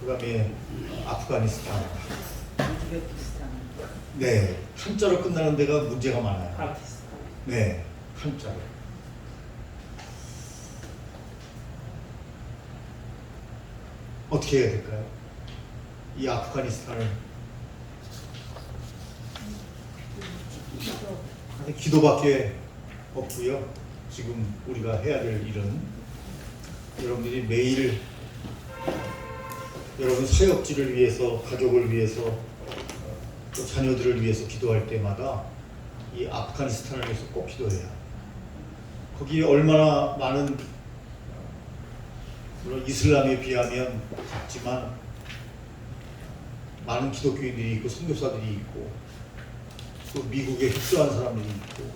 그다음에 아프가니스탄. 우즈베키스탄, 네, 한자로 끝나는 데가 문제가 많아요. 파키스탄. 네, 한자로. 어떻게 해야 될까요? 이 아프가니스탄을 기도밖에 없고요. 지금 우리가 해야 될 일은 여러분들이 매일 여러분 사역지를 위해서, 가족을 위해서, 또 자녀들을 위해서 기도할 때마다 이 아프가니스탄을 위해서 꼭 기도해야. 거기에 얼마나 많은, 물론 이슬람에 비하면 작지만 많은 기독교인들이 있고 선교사들이 있고 또 미국에 흡수한 사람들이 있고,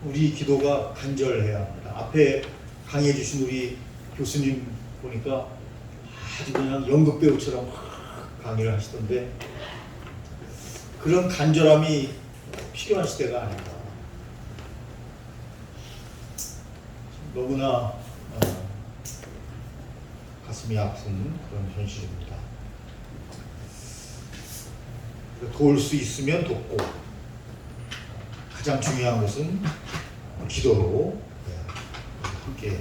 우리 기도가 간절해야 합니다. 앞에 강의해 주신 우리 교수님 보니까 아주 그냥 연극배우처럼 강의를 하시던데, 그런 간절함이 필요한 시대가 아닌가. 너무나 가슴이 아픈 그런 현실입니다. 도울 수 있으면 돕고, 가장 중요한 것은 기도로 함께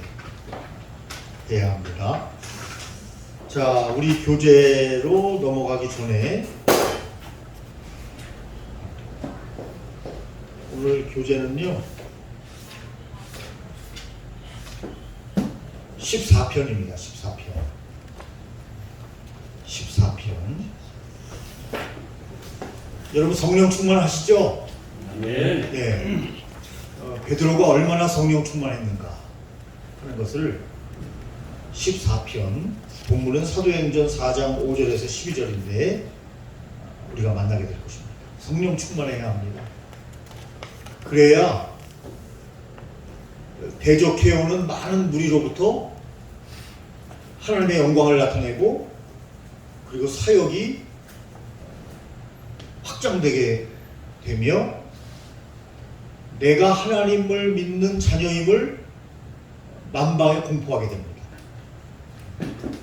해야 합니다. 자, 우리 교재로 넘어가기 전에 오늘 교재는요 14편입니다. 14편. 여러분 성령 충만하시죠? 네. 네. 베드로가 얼마나 성령 충만했는가 하는 것을 14편, 본문은 사도행전 4장 5절에서 12절인데 우리가 만나게 될 것입니다. 성령 충만해야 합니다. 그래야 대적해오는 많은 무리로부터 하나님의 영광을 나타내고, 그리고 사역이 확장되게 되며 내가 하나님을 믿는 자녀임을 만방에 공포하게 됩니다.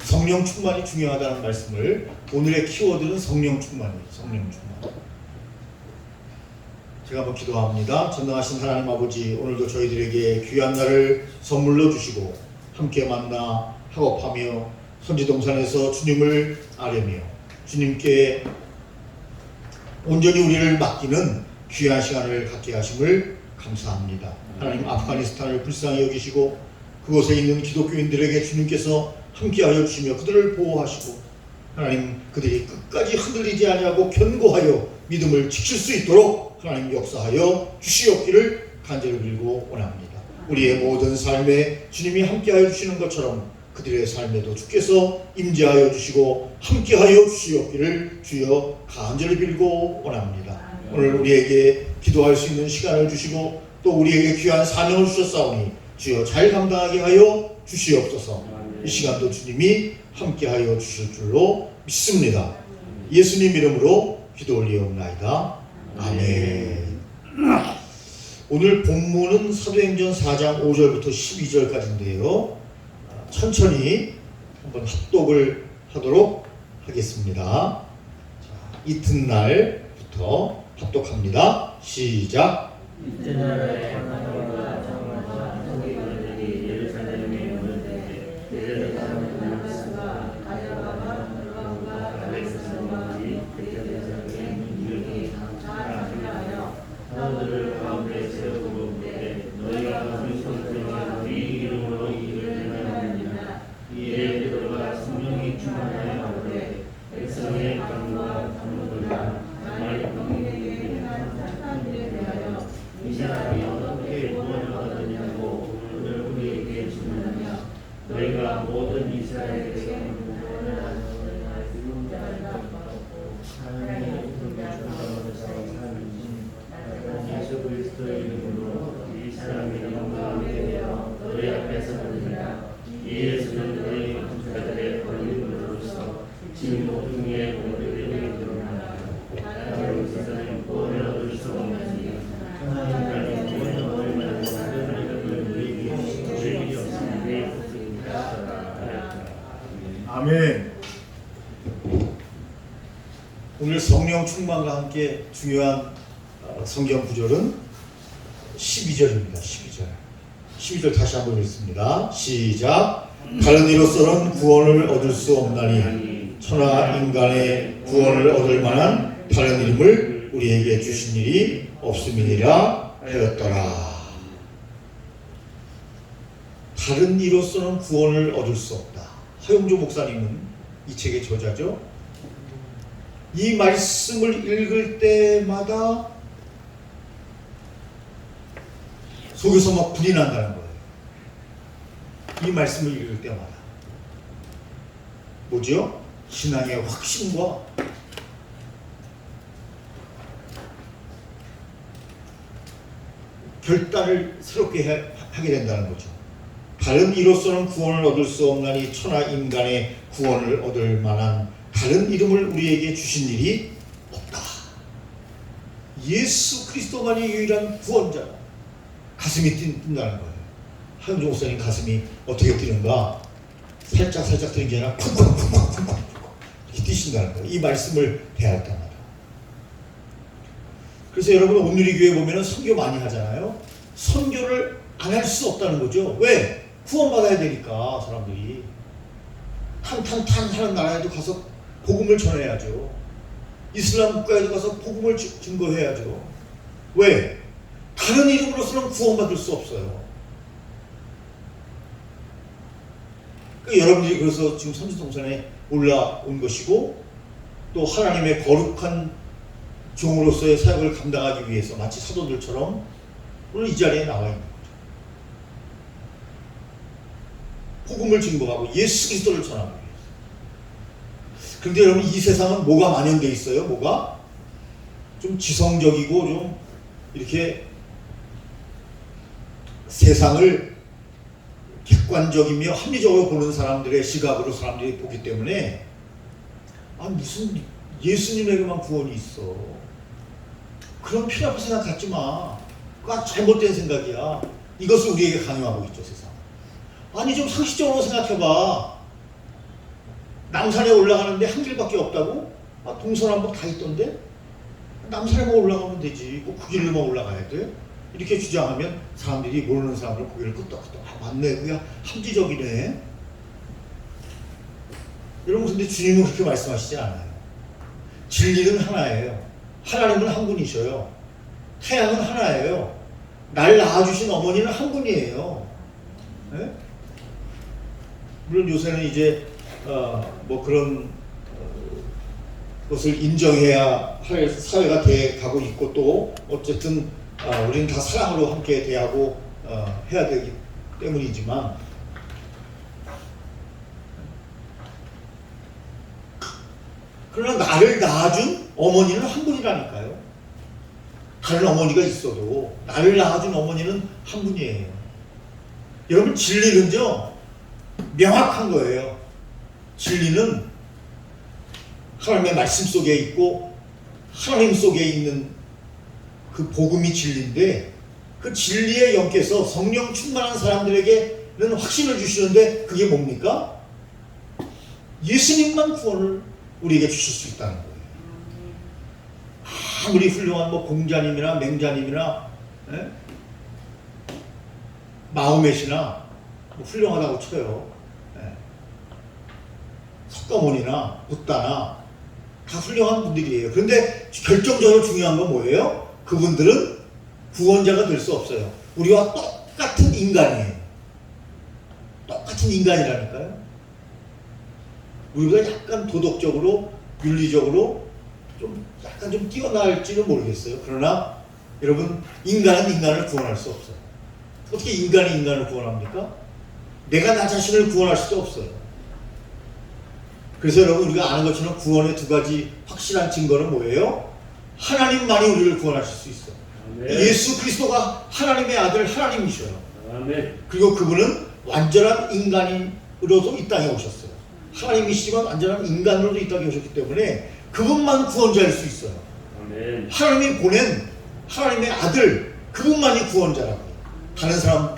성령 충만이 중요하다는 말씀을, 오늘의 키워드는 성령 충만이에요. 성령 충만. 제가 한번 기도합니다. 전능하신 하나님 아버지, 오늘도 저희들에게 귀한 날을 선물로 주시고 함께 만나 학업하며 선지동산에서 주님을 아뢰며 주님께 온전히 우리를 맡기는 귀한 시간을 갖게 하심을 감사합니다. 하나님, 아프가니스탄을 불쌍히 여기시고 그곳에 있는 기독교인들에게 주님께서 함께하여 주시며 그들을 보호하시고, 하나님, 그들이 끝까지 흔들리지 아니하고 견고하여 믿음을 지킬 수 있도록 하나님 역사하여 주시옵기를 간절히 빌고 원합니다. 우리의 모든 삶에 주님이 함께하여 주시는 것처럼 그들의 삶에도 주께서 임재하여 주시고 함께하여 주시옵기를 주여 간절히 빌고 원합니다. 오늘 우리에게 기도할 수 있는 시간을 주시고 또 우리에게 귀한 사명을 주셨사오니 주여 잘 감당하게 하여 주시옵소서. 이 시간도 주님이 함께하여 주실 줄로 믿습니다. 예수님 이름으로 기도 올리옵나이다. 아멘. 오늘 본문은 사도행전 4장 5절부터 12절까지인데요. 천천히 한번 합독을 하도록 하겠습니다. 자, 이튿날부터 합독합니다. 시작. 이튿날에 바나바와 바울과 성도들이 예루살렘에 오는데 그들의 사람들과 가야바와 바나바와 알렉산더의 대제사장의 민중이 강하여 사도들을 가운데 세우고 묻되 너희가 무슨 성도와 우리 이름으로 일을 행하느냐. 이에 베드로가 성령이 충만하여 오되 백성의 강과 강물과 말 병에게 행한 착한 일에 대하여 이 사람이 어떻게 구원을 얻었느냐고 오늘 우리에게 질문하며 너희가 모든 이스라엘에게 구원을 얻었느냐 하나님의 구원을 사랑하신 예수 그리스도의 이름으로 이 사람이 영광하게 되어 너희 앞에서 부르니라. 이 예수는 너희 군사들의 권리물로서 진 모든 위에 모두에게 드러나라. 다른 세상에 구원을 얻을 수 없느니 하나님 구원을 얻을 만한 다른 이름을 너희에게 주실 일이 없으니 하였다. 아멘. 오늘 성령 충만과 함께 중요한 성경 구절은 12절입니다. 12절 다시 한번 읽습니다. 시작. 다른 이로서는 구원을 얻을 수 없나니 천하 인간의 구원을 얻을 만한 다른 이름을 우리에게 주신 일이 없음이니라 하였더라. 다른 이로서는 구원을 얻을 수 없다. 하용조 목사님은 이 책의 저자죠. 이 말씀을 읽을 때마다 속에서 막 불이 난다는 거예요. 이 말씀을 읽을 때마다. 뭐죠? 신앙의 확신과 결단을 새롭게 하게 된다는 거죠. 다른 이로서는 구원을 얻을 수 없나니 천하 인간의 구원을 얻을 만한 다른 이름을 우리에게 주신 일이 없다. 예수 그리스도만이 유일한 구원자. 가슴이 뛴다는 거예요. 하용조 목사님 가슴이 어떻게 뛰는가? 살짝 뛰는 게 아니라 쿵쿵쿵쿵쿵쿵 이렇게 뛰신다는 거예요. 이 말씀을 대할 때마다. 그래서 여러분 온누리 교회 보면 선교 많이 하잖아요. 선교를 안 할 수 없다는 거죠. 왜? 구원받아야 되니까 사람들이. 탄 하는 나라에도 가서 복음을 전해야죠. 이슬람 국가에도 가서 복음을 증거해야죠. 왜? 다른 이름으로서는 구원받을 수 없어요. 그러니까 여러분들이 그래서 지금 선지동산에 올라온 것이고 또 하나님의 거룩한 종으로서의 사역을 감당하기 위해서 마치 사도들처럼 오늘 이 자리에 나와 있는 거죠. 복음을 증거하고 예수 그리스도를 전하기 위해서. 그런데 여러분 이 세상은 뭐가 만연되어 있어요? 뭐가? 좀 지성적이고 좀 이렇게 세상을 객관적이며 합리적으로 보는 사람들의 시각으로 사람들이 보기 때문에 무슨 예수님에게만 구원이 있어. 그런 필요하다고 생각 갖지 마. 그건 잘못된 생각이야. 이것을 우리에게 강요하고 있죠, 세상. 아니 좀 상식적으로 생각해봐. 남산에 올라가는데 한 길밖에 없다고? 동서남북 다 있던데? 남산에만 올라가면 되지. 꼭 그 길로만 올라가야 돼? 이렇게 주장하면 사람들이 모르는 사람들 고개를 끄덕끄덕. 맞네. 그게 합리적이네. 여러분 근데 주님은 그렇게 말씀하시지 않아요. 진리는 하나예요. 하나님은 한 분이셔요. 태양은 하나예요. 날 낳아주신 어머니는 한 분이에요. 네? 물론 요새는 이제 뭐 그런 것을 인정해야 할 사회가 돼 가고 있고 또 어쨌든 우리는 다 사랑으로 함께 대하고 해야 되기 때문이지만 그러나 나를 낳아준 어머니는 한 분이라니까요. 다른 어머니가 있어도 나를 낳아준 어머니는 한 분이에요. 여러분 진리는요 명확한 거예요. 진리는 하나님의 말씀 속에 있고 하나님 속에 있는 그 복음이 진리인데 그 진리의 영께서 성령 충만한 사람들에게는 확신을 주시는데 그게 뭡니까? 예수님만 구원을 우리에게 주실 수 있다는 거예요. 아무리 훌륭한 뭐 공자님이나 맹자님이나 마호멧이나 뭐 훌륭하다고 쳐요. 석가모니나 부다나 다 훌륭한 분들이에요. 그런데 결정적으로 중요한 건 뭐예요? 그분들은 구원자가 될 수 없어요. 우리와 똑같은 인간이에요. 똑같은 인간이라니까요. 우리가 약간 도덕적으로 윤리적으로 좀 약간 좀 뛰어날지는 모르겠어요. 그러나 여러분 인간은 인간을 구원할 수 없어요. 어떻게 인간이 인간을 구원합니까? 내가 나 자신을 구원할 수도 없어요. 그래서 여러분 우리가 아는 것처럼 구원의 두 가지 확실한 증거는 뭐예요? 하나님만이 우리를 구원하실 수 있어요. 아멘. 예수 그리스도가 하나님의 아들 하나님이셔요. 아멘. 그리고 그분은 완전한 인간으로도 이 땅에 오셨어요. 하나님이시지만 완전한 인간으로도 이 땅에 오셨기 때문에 그분만 구원자일 수 있어요. 아멘. 하나님이 보낸 하나님의 아들 그분만이 구원자라고요. 다른 사람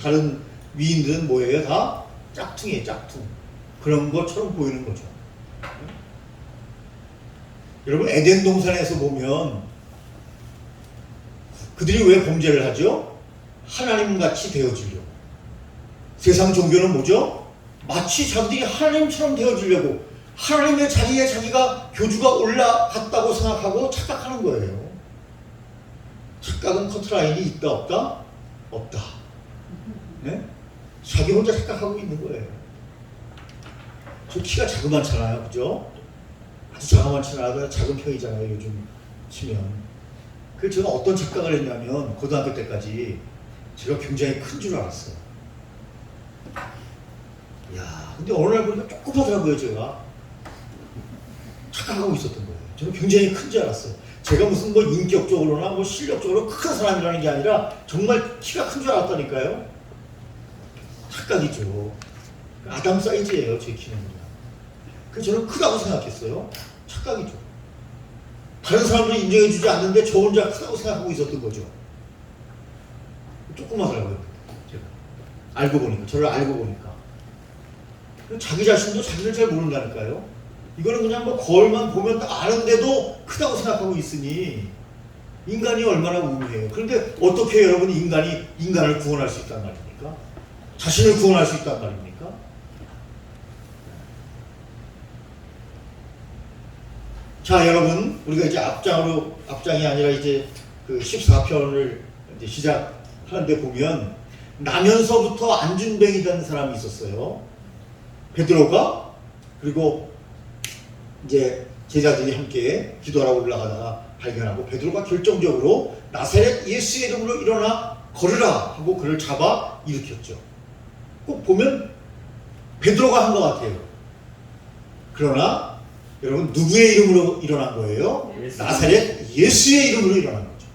다른 위인들은 뭐예요? 다 짝퉁이에요. 짝퉁. 그런 것처럼 보이는 거죠. 여러분 에덴 동산에서 보면 그들이 왜 범죄를 하죠? 하나님같이 되어지려고. 세상 종교는 뭐죠? 마치 자기들이 하나님처럼 되어지려고 하나님의 자리에 자기가 교주가 올라갔다고 생각하고 착각하는 거예요. 착각은 커트라인이 있다 없다? 없다. 네? 자기 혼자 착각하고 있는 거예요. 저 키가 자그만잖아요. 그죠? 아주 자그만잖아요. 작은 편이잖아요. 요즘 치면. 그래서 제가 어떤 착각을 했냐면 고등학교 때까지 제가 굉장히 큰 줄 알았어요. 야, 근데 어느 날 보니까 조그마더라고요. 제가 착각하고 있었던 거예요. 저는 굉장히 큰 줄 알았어요. 제가 무슨 뭐 인격적으로나 뭐 실력적으로 큰 사람이라는 게 아니라 정말 키가 큰 줄 알았다니까요. 착각이죠. 아담 사이즈예요. 제 키는. 그래서 저는 크다고 생각했어요. 착각이죠. 다른 사람들이 인정해주지 않는데 저 혼자 크다고 생각하고 있었던 거죠. 조그마더라고요. 제가 알고 보니까, 저를 알고 보니까. 자기 자신도 자기를 잘 모른다니까요. 이거는 그냥 뭐 거울만 보면 딱 아는데도 크다고 생각하고 있으니 인간이 얼마나 우매해요. 그런데 어떻게 여러분이 인간을 구원할 수 있단 말입니까? 자신을 구원할 수 있단 말입니까? 자, 여러분, 우리가 이제 앞장이 아니라 이제 그 14편을 이제 시작하는데 보면 나면서부터 안준뱅이 된 사람이 있었어요. 베드로가. 그리고 이제 제자들이 함께 기도하러 올라가다가 발견하고 베드로가 결정적으로 나사렛 예수의 이름으로 일어나 걸으라 하고 그를 잡아 일으켰죠. 꼭 보면 베드로가 한 것 같아요. 그러나 여러분 누구의 이름으로 일어난 거예요? 나사렛 예수의 이름으로 일어난 거죠.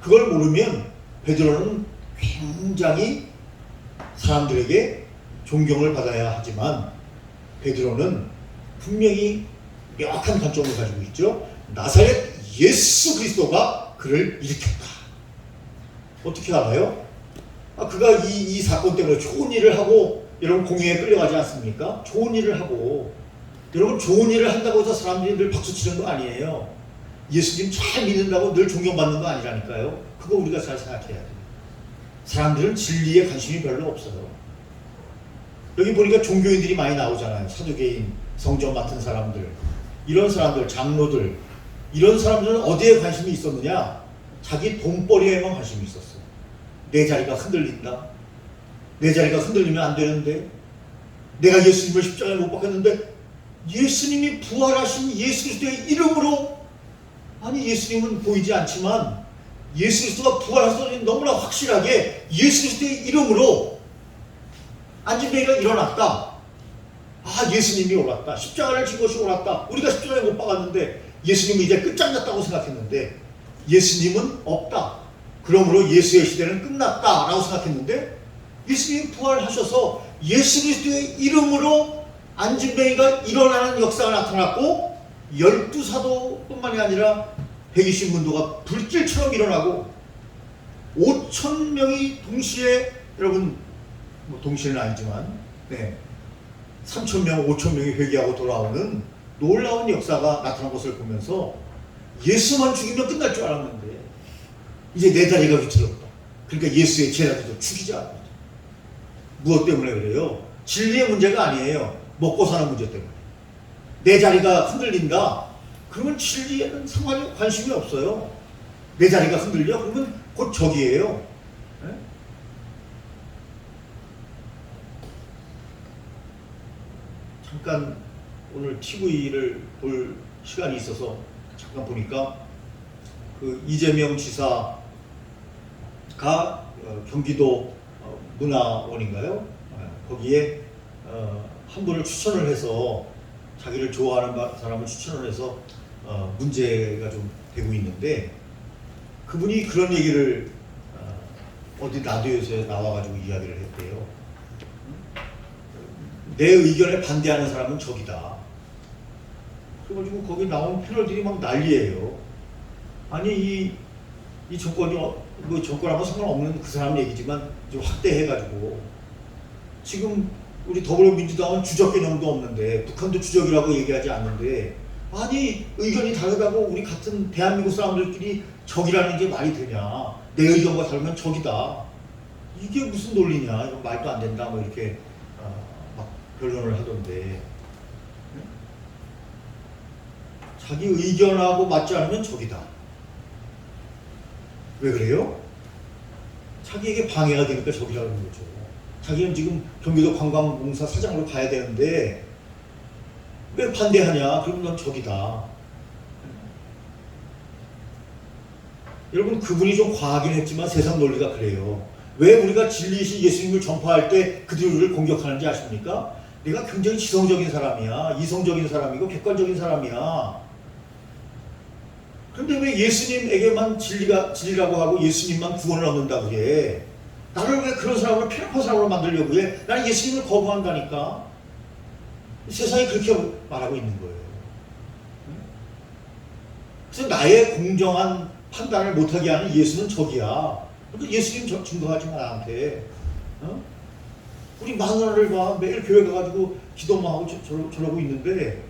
그걸 모르면 베드로는 굉장히 사람들에게 존경을 받아야 하지만 베드로는 분명히 명확한 관점을 가지고 있죠. 나사렛 예수 그리스도가 그를 일으켰다. 어떻게 알아요? 그가 이 사건 때문에 좋은 일을 하고 여러분 공회에 끌려가지 않습니까? 좋은 일을 하고 여러분 좋은 일을 한다고 해서 사람들이 늘 박수치는 거 아니에요. 예수님 잘 믿는다고 늘 존경받는 거 아니라니까요. 그거 우리가 잘 생각해야 돼요. 사람들은 진리에 관심이 별로 없어요. 여기 보니까 종교인들이 많이 나오잖아요. 사두개인, 성전 맡은 사람들, 이런 사람들, 장로들, 이런 사람들은 어디에 관심이 있었느냐? 자기 돈벌이에만 관심이 있었어요. 내 자리가 흔들린다. 내 자리가 흔들리면 안 되는데 내가 예수님을 십자가에 못 박혔는데 예수님이 부활하신 예수 그리스도의 이름으로, 아니 예수님은 보이지 않지만 예수 그리스도가 부활하신 너무나 확실하게 예수 그리스도의 이름으로 안진뱅이가 일어났다. 예수님이 옳았다. 십자가를 진 것이 옳았다. 우리가 십자가에 못 박았는데 예수님이 이제 끝장났다고 생각했는데 예수님은 없다. 그러므로 예수의 시대는 끝났다 라고 생각했는데 예수님이 부활하셔서 예수 그리스도의 이름으로 안진뱅이가 일어나는 역사가 나타났고 12사도뿐만이 아니라 120문도가 불길처럼 일어나고 5,000명이 동시에, 여러분 뭐 동시에는 아니지만 3,000명, 5,000명이 회개하고 돌아오는 놀라운 역사가 나타난 것을 보면서 예수만 죽이면 끝날 줄 알았는데 이제 내 자리가 위태롭다. 그러니까 예수의 제자들도 죽이자. 무엇 때문에 그래요? 진리의 문제가 아니에요. 먹고 사는 문제 때문에. 내 자리가 흔들린다. 그러면 진리에는 상관이 관심이 없어요. 내 자리가 흔들려? 그러면 곧 적이에요. 네? 잠깐 오늘 TV를 볼 시간이 있어서 잠깐 보니까 그 이재명 지사가 경기도 문화원인가요? 거기에 한 분을 추천을 해서 자기를 좋아하는 사람을 추천을 해서 문제가 좀 되고 있는데 그분이 그런 얘기를 어디 라디오에서 나와가지고 이야기를 했대요. 내 의견에 반대하는 사람은 적이다. 그래가지고 거기 나온 패널들이 막 난리예요. 아니 이 정권이 뭐 정권하고 상관없는 그 사람 얘기지만 좀 확대해가지고 지금 우리 더불어민주당은 주적 개념도 없는데 북한도 주적이라고 얘기하지 않는데 아니 의견이 다르다고 우리 같은 대한민국 사람들끼리 적이라는 게 말이 되냐. 내 의견과 다르면 적이다. 이게 무슨 논리냐. 이건 말도 안 된다. 뭐 이렇게 막 변론을 하던데 자기 의견하고 맞지 않으면 적이다. 왜 그래요? 자기에게 방해가 되니까 적이라는 거죠. 자기는 지금 경기도 관광공사 사장으로 가야 되는데 왜 반대하냐? 그러면 넌 적이다. 여러분 그분이 좀 과하긴 했지만 세상 논리가 그래요. 왜 우리가 진리이신 예수님을 전파할 때 그들을 공격하는지 아십니까? 내가 굉장히 지성적인 사람이야. 이성적인 사람이고 객관적인 사람이야. 그런데 왜 예수님에게만 진리라고 하고 예수님만 구원을 얻는다고 해? 나를 왜 그런 사람을 편협한 사람으로 만들려고 해? 나는 예수님을 거부한다니까. 세상이 그렇게 말하고 있는 거예요. 그래서 나의 공정한 판단을 못하게 하는 예수는 적이야. 그러니까 예수님 증거하지 마 나한테. 우리 마누라를 봐. 매일 교회 가가지고 기도만 하고 저러고 있는데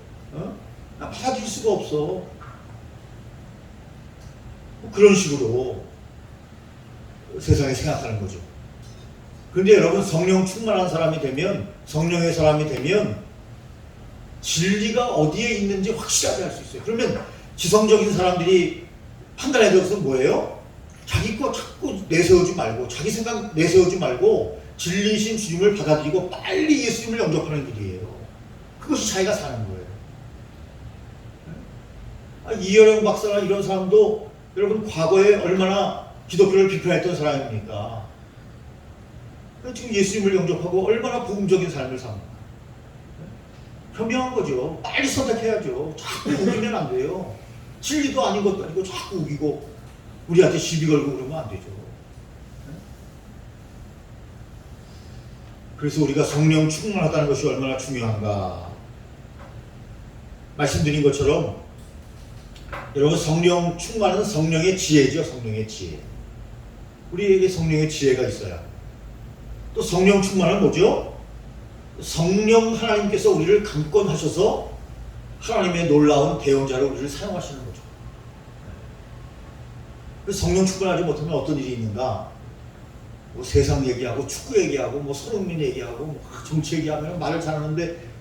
나 받아들일 수가 없어. 그런 식으로 세상이 생각하는 거죠. 그런데 여러분 성령 충만한 사람이 되면 성령의 사람이 되면 진리가 어디에 있는지 확실하게 할 수 있어요. 그러면 지성적인 사람들이 판단에 대해서 뭐예요? 자기 거 자꾸 내세우지 말고 자기 생각 내세우지 말고 진리이신 주님을 받아들이고 빨리 예수님을 영접하는 길이에요. 그것이 자기가 사는 거예요. 이여령 박사나 이런 사람도 여러분 과거에 얼마나 기독교를 비판했던 사람입니까? 지금 예수님을 영접하고 얼마나 복음적인 삶을 삽니까? 현명한 거죠. 빨리 선택해야죠. 자꾸 우기면 안 돼요. 진리도 아닌 것도 아니고 자꾸 우기고 우리한테 시비 걸고 그러면 안 되죠. 그래서 우리가 성령 충만하다는 것이 얼마나 중요한가. 말씀드린 것처럼 여러분 성령 충만은 성령의 지혜죠. 성령의 지혜. 우리에게 성령의 지혜가 있어야. 또 성령 충만은 뭐죠? 성령 하나님께서 우리를 강권하셔서 하나님의 놀라운 대언자로 우리를 사용하시는 거죠. 성령 충만하지 못하면 어떤 일이 있는가? 뭐 세상 얘기하고 축구 얘기하고 뭐 손흥민 얘기하고 뭐 정치 얘기하면 말을 잘하는데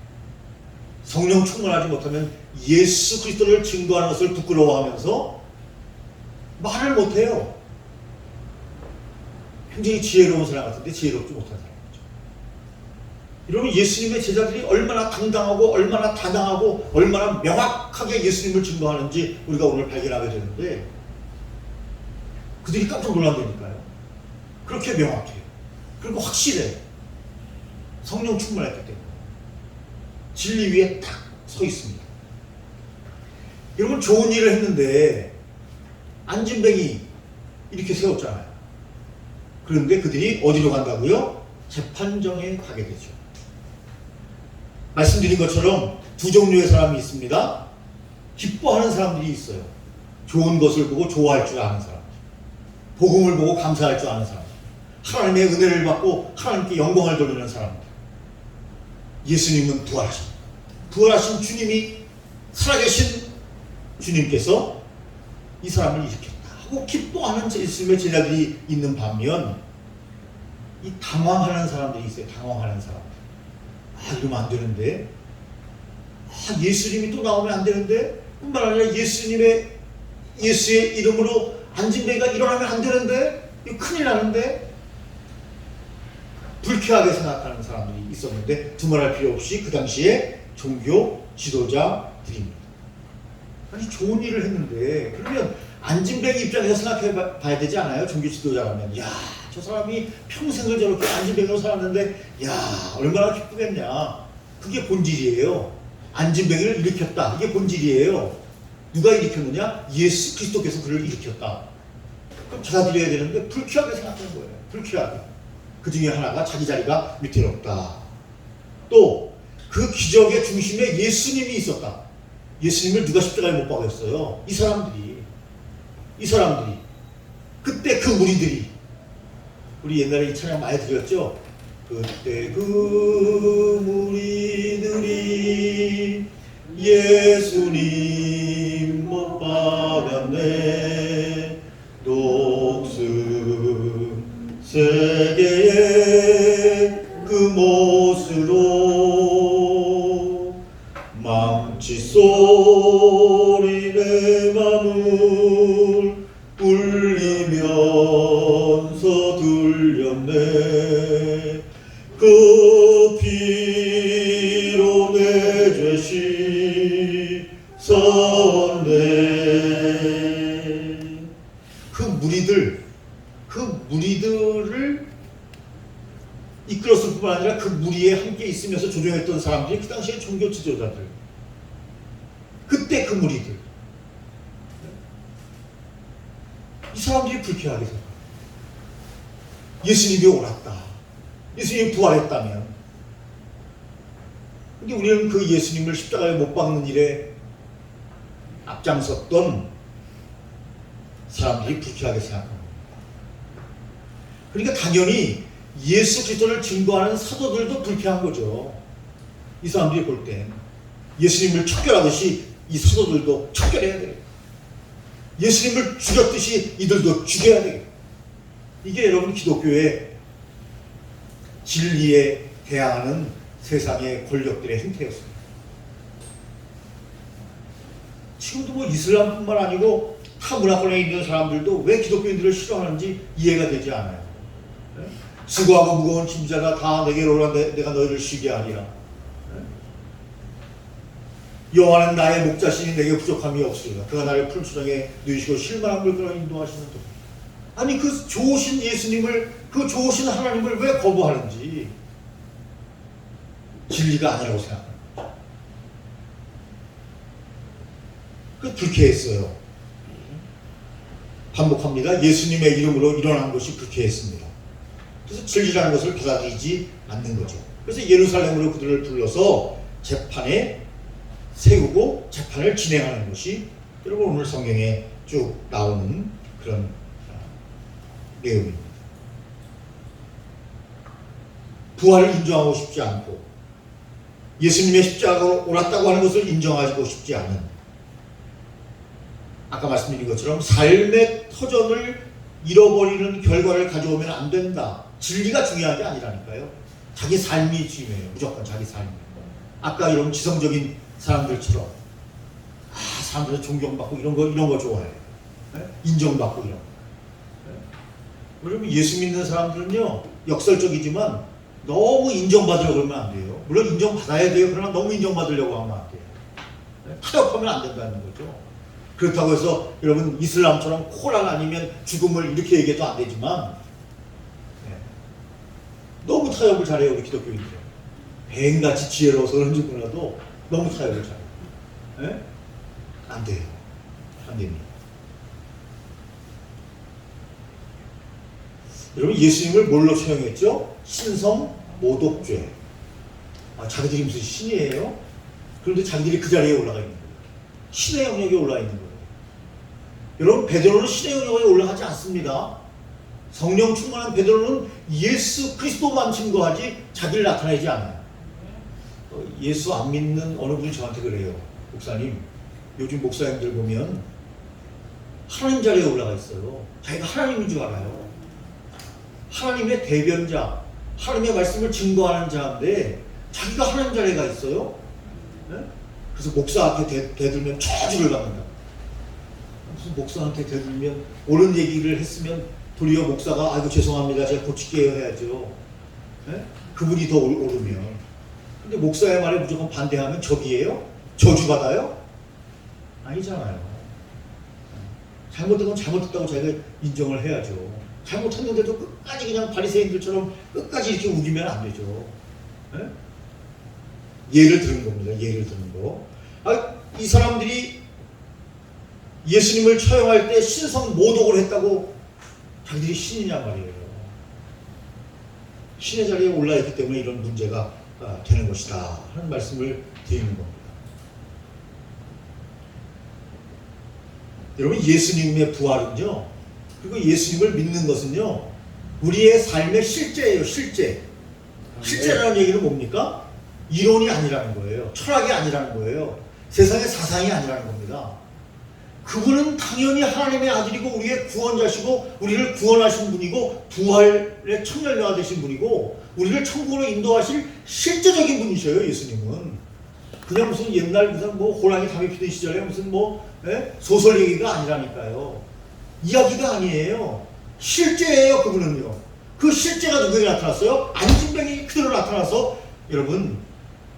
성령 충만하지 못하면 예수 그리스도를 증거하는 것을 부끄러워하면서 말을 못해요. 굉장히 지혜로운 사람 같은데 지혜롭지 못한 사람. 여러분 예수님의 제자들이 얼마나 당당하고 얼마나 다당하고 얼마나 명확하게 예수님을 증거하는지 우리가 오늘 발견하게 되는데 그들이 깜짝 놀란다니까요. 그렇게 명확해요. 그리고 확실해요. 성령 충만했기 때문에 진리 위에 딱 서 있습니다. 여러분 좋은 일을 했는데 안진뱅이 이렇게 세웠잖아요. 그런데 그들이 어디로 간다고요? 재판정에 가게 되죠. 말씀드린 것처럼 두 종류의 사람이 있습니다. 기뻐하는 사람들이 있어요. 좋은 것을 보고 좋아할 줄 아는 사람, 복음을 보고 감사할 줄 아는 사람, 하나님의 은혜를 받고 하나님께 영광을 돌리는 사람들. 예수님은 부활하신 주님이 살아계신 주님께서 이 사람을 일으켰다 하고 기뻐하는 예수님의 제자들이 있는 반면 이 당황하는 사람들이 있어요. 당황하는 사람들. 이러면 안 되는데, 예수님이 또 나오면 안 되는데, 뿐만 아니라 예수의 이름으로 안진뱅이가 일어나면 안 되는데, 이거 큰일 나는데, 불쾌하게 생각하는 사람들이 있었는데 두말할 필요 없이 그 당시에 종교 지도자들입니다. 아니 좋은 일을 했는데 그러면 안진뱅이 입장에서 생각해 봐야 되지 않아요? 종교 지도자라면 저 사람이 평생을 저렇게 안진뱅이로 살았는데 얼마나 기쁘겠냐. 그게 본질이에요. 안진뱅이를 일으켰다. 이게 본질이에요. 누가 일으켰느냐? 예수 그리스도께서 그를 일으켰다. 그럼 받아들여야 되는데 불쾌하게 생각하는 거예요. 불쾌하게. 그 중에 하나가 자기 자리가 위태롭다. 또 그 기적의 중심에 예수님이 있었다. 예수님을 누가 십자가에 못 박았어요? 이 사람들이 그때 그 무리들이 우리 옛날에 이 찬양 많이 드렸죠? 그때 그 무리들이 예수님 못 박았네. 녹슨 세계의 그 못으로 망치 소리 내 맘을 울리면서 들렸네. 그 피로 내 죄 씻었네. 그 무리들을 이끌었을 뿐만 아니라 그 무리에 함께 있으면서 조종했던 사람들이 그 당시에 종교 지도자들, 그때 그 무리들, 이 사람들이 불쾌하게 생각해요. 예수님이 옳았다, 예수님이 부활했다면. 근데 우리는 그 예수님을 십자가에 못 박는 일에 앞장섰던 사람들이 불쾌하게 생각합니다. 그러니까 당연히 예수 그리스도를 증거하는 사도들도 불쾌한 거죠. 이 사람들이 볼 땐 예수님을 척결하듯이 이 사도들도 척결해야 돼요. 예수님을 죽였듯이 이들도 죽여야 돼요. 이게 여러분 기독교의 진리에 대항하는 세상의 권력들의 행태였습니다. 지금도 뭐 이슬람뿐만 아니고 타 문화권에 있는 사람들도 왜 기독교인들을 싫어하는지 이해가 되지 않아요. 수고하고 무거운 짐자가 다 내게로 오라, 내가 너희를 쉬게 하리라. 여호와는 나의 목자시니 내게 부족함이 없으리라. 그가 나를 푸른 수정에 누이시고 실만한 물가로 인도하시는 도. 아니 그 좋으신 예수님을, 그 좋으신 하나님을 왜 거부하는지 진리가 아니라고 생각합니다. 그 불쾌했어요. 반복합니다. 예수님의 이름으로 일어난 것이 불쾌했습니다. 그래서 진리라는 것을 받아들이지 않는 거죠. 그래서 예루살렘으로 그들을 불러서 재판에 세우고 재판을 진행하는 것이 여러분 오늘 성경에 쭉 나오는 그런 내용입니다. 부활을 인정하고 싶지 않고 예수님의 십자가로 옳았다고 하는 것을 인정하고 싶지 않은, 아까 말씀드린 것처럼 삶의 터전을 잃어버리는 결과를 가져오면 안 된다. 진리가 중요한 게 아니라니까요. 자기 삶이 중요해요. 무조건 자기 삶이. 아까 이런 지성적인 사람들처럼 사람들은 존경받고 이런 거 좋아해요. 네? 인정받고 이런 거. 네? 여러분 예수 믿는 사람들은요 역설적이지만 너무 인정받으려고 그러면 안 돼요. 물론 인정받아야 돼요. 그러나 너무 인정받으려고 하면 안 돼요. 네? 타협하면 안 된다는 거죠. 그렇다고 해서 여러분 이슬람처럼 코란 아니면 죽음을 이렇게 얘기해도 안 되지만 네. 너무 타협을 잘해요. 우리 기독교인들. 뱀같이 지혜로워서 그런지 몰라도 너무 타협을 잘해요. 네? 안 돼요. 안 됩니다. 여러분 예수님을 뭘로 처형했죠? 신성 모독죄. 자기들이 무슨 신이에요? 그런데 자기들이 그 자리에 올라가 있는 거예요. 신의 영역에 올라 있는 거예요. 여러분 베드로는 신의 영역에 올라가지 않습니다. 성령 충만한 베드로는 예수 그리스도만 증거하지 자기를 나타내지 않아요. 예수 안 믿는 어느 분이 저한테 그래요. 목사님, 요즘 목사님들 보면 하나님 자리에 올라가 있어요. 자기가 하나님인 줄 알아요. 하나님의 대변자, 하나님의 말씀을 증거하는 자인데 자기가 하나님 자리에 가 있어요. 네? 그래서 목사 앞에 대들면 저주를 받는다. 무슨 목사한테 대들면 옳은 얘기를 했으면 도리어 목사가 아이고 죄송합니다, 제가 고칠게요 해야죠. 네? 그분이 더 옳으면. 근데 목사의 말에 무조건 반대하면 적이에요? 저주받아요? 아니잖아요. 잘못된 건 잘못했다고 자기가 인정을 해야죠. 잘못했는데도 끝까지 그냥 바리새인들처럼 끝까지 이렇게 우기면 안 되죠. 네? 예를 드는 겁니다. 예를 드는 거. 이 사람들이 예수님을 처형할 때 신성 모독을 했다고 자기들이 신이냐 말이에요. 신의 자리에 올라있기 때문에 이런 문제가 되는 것이다 하는 말씀을 드리는 겁니다. 여러분 예수님의 부활은요, 그리고 예수님을 믿는 것은요 우리의 삶의 실제예요. 실제. 실제라는 얘기는 뭡니까? 이론이 아니라는 거예요. 철학이 아니라는 거예요. 세상의 사상이 아니라는 겁니다. 그분은 당연히 하나님의 아들이고 우리의 구원자시고 우리를 구원하신 분이고 부활의 청년녀가 되신 분이고 우리를 천국으로 인도하실 실제적인 분이셔요. 예수님은 그냥 무슨 옛날 무슨 뭐 호랑이 담배 피던 시절에 무슨 뭐 소설 얘기가 아니라니까요. 이야기가 아니에요. 실제예요. 그분은요. 그 실제가 누구에게 나타났어요? 안진뱅이 그대로 나타나서 여러분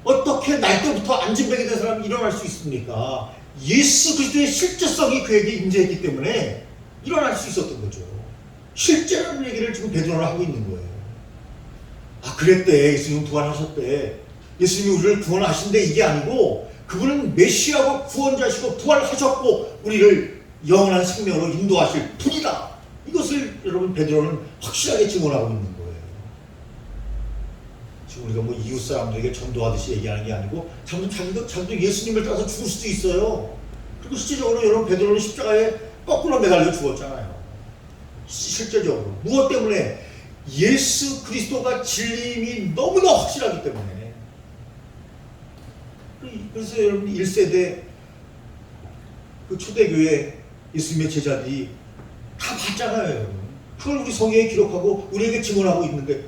어떻게 날 때부터 안진뱅이 된 사람이 일어날 수 있습니까? 예수 그리스도의 실제성이 그에게 임재했기 때문에 일어날 수 있었던 거죠. 실제라는 얘기를 지금 베드로는 하고 있는 거예요. 아, 그랬대. 예수님 부활하셨대. 예수님이 우리를 구원하신데 이게 아니고 그분은 메시아고 구원자시고 부활하셨고 우리를 영원한 생명으로 인도하실 분이다. 이것을 여러분 베드로는 확실하게 증언하고 있는 거예요. 지금 우리가 뭐 이웃 사람들에게 전도하듯이 얘기하는 게 아니고 자기도 예수님을 따라서 죽을 수도 있어요. 그리고 실제적으로 여러분 베드로는 십자가에 거꾸로 매달려 죽었잖아요. 실제적으로 무엇 때문에? 예수 그리스도가 진리임이 너무나 확실하기 때문에. 그래서 여러분 1세대 그 초대교회 예수님의 제자들이 다 봤잖아요. 여러분. 그걸 우리 성경에 기록하고 우리에게 증언하고 있는데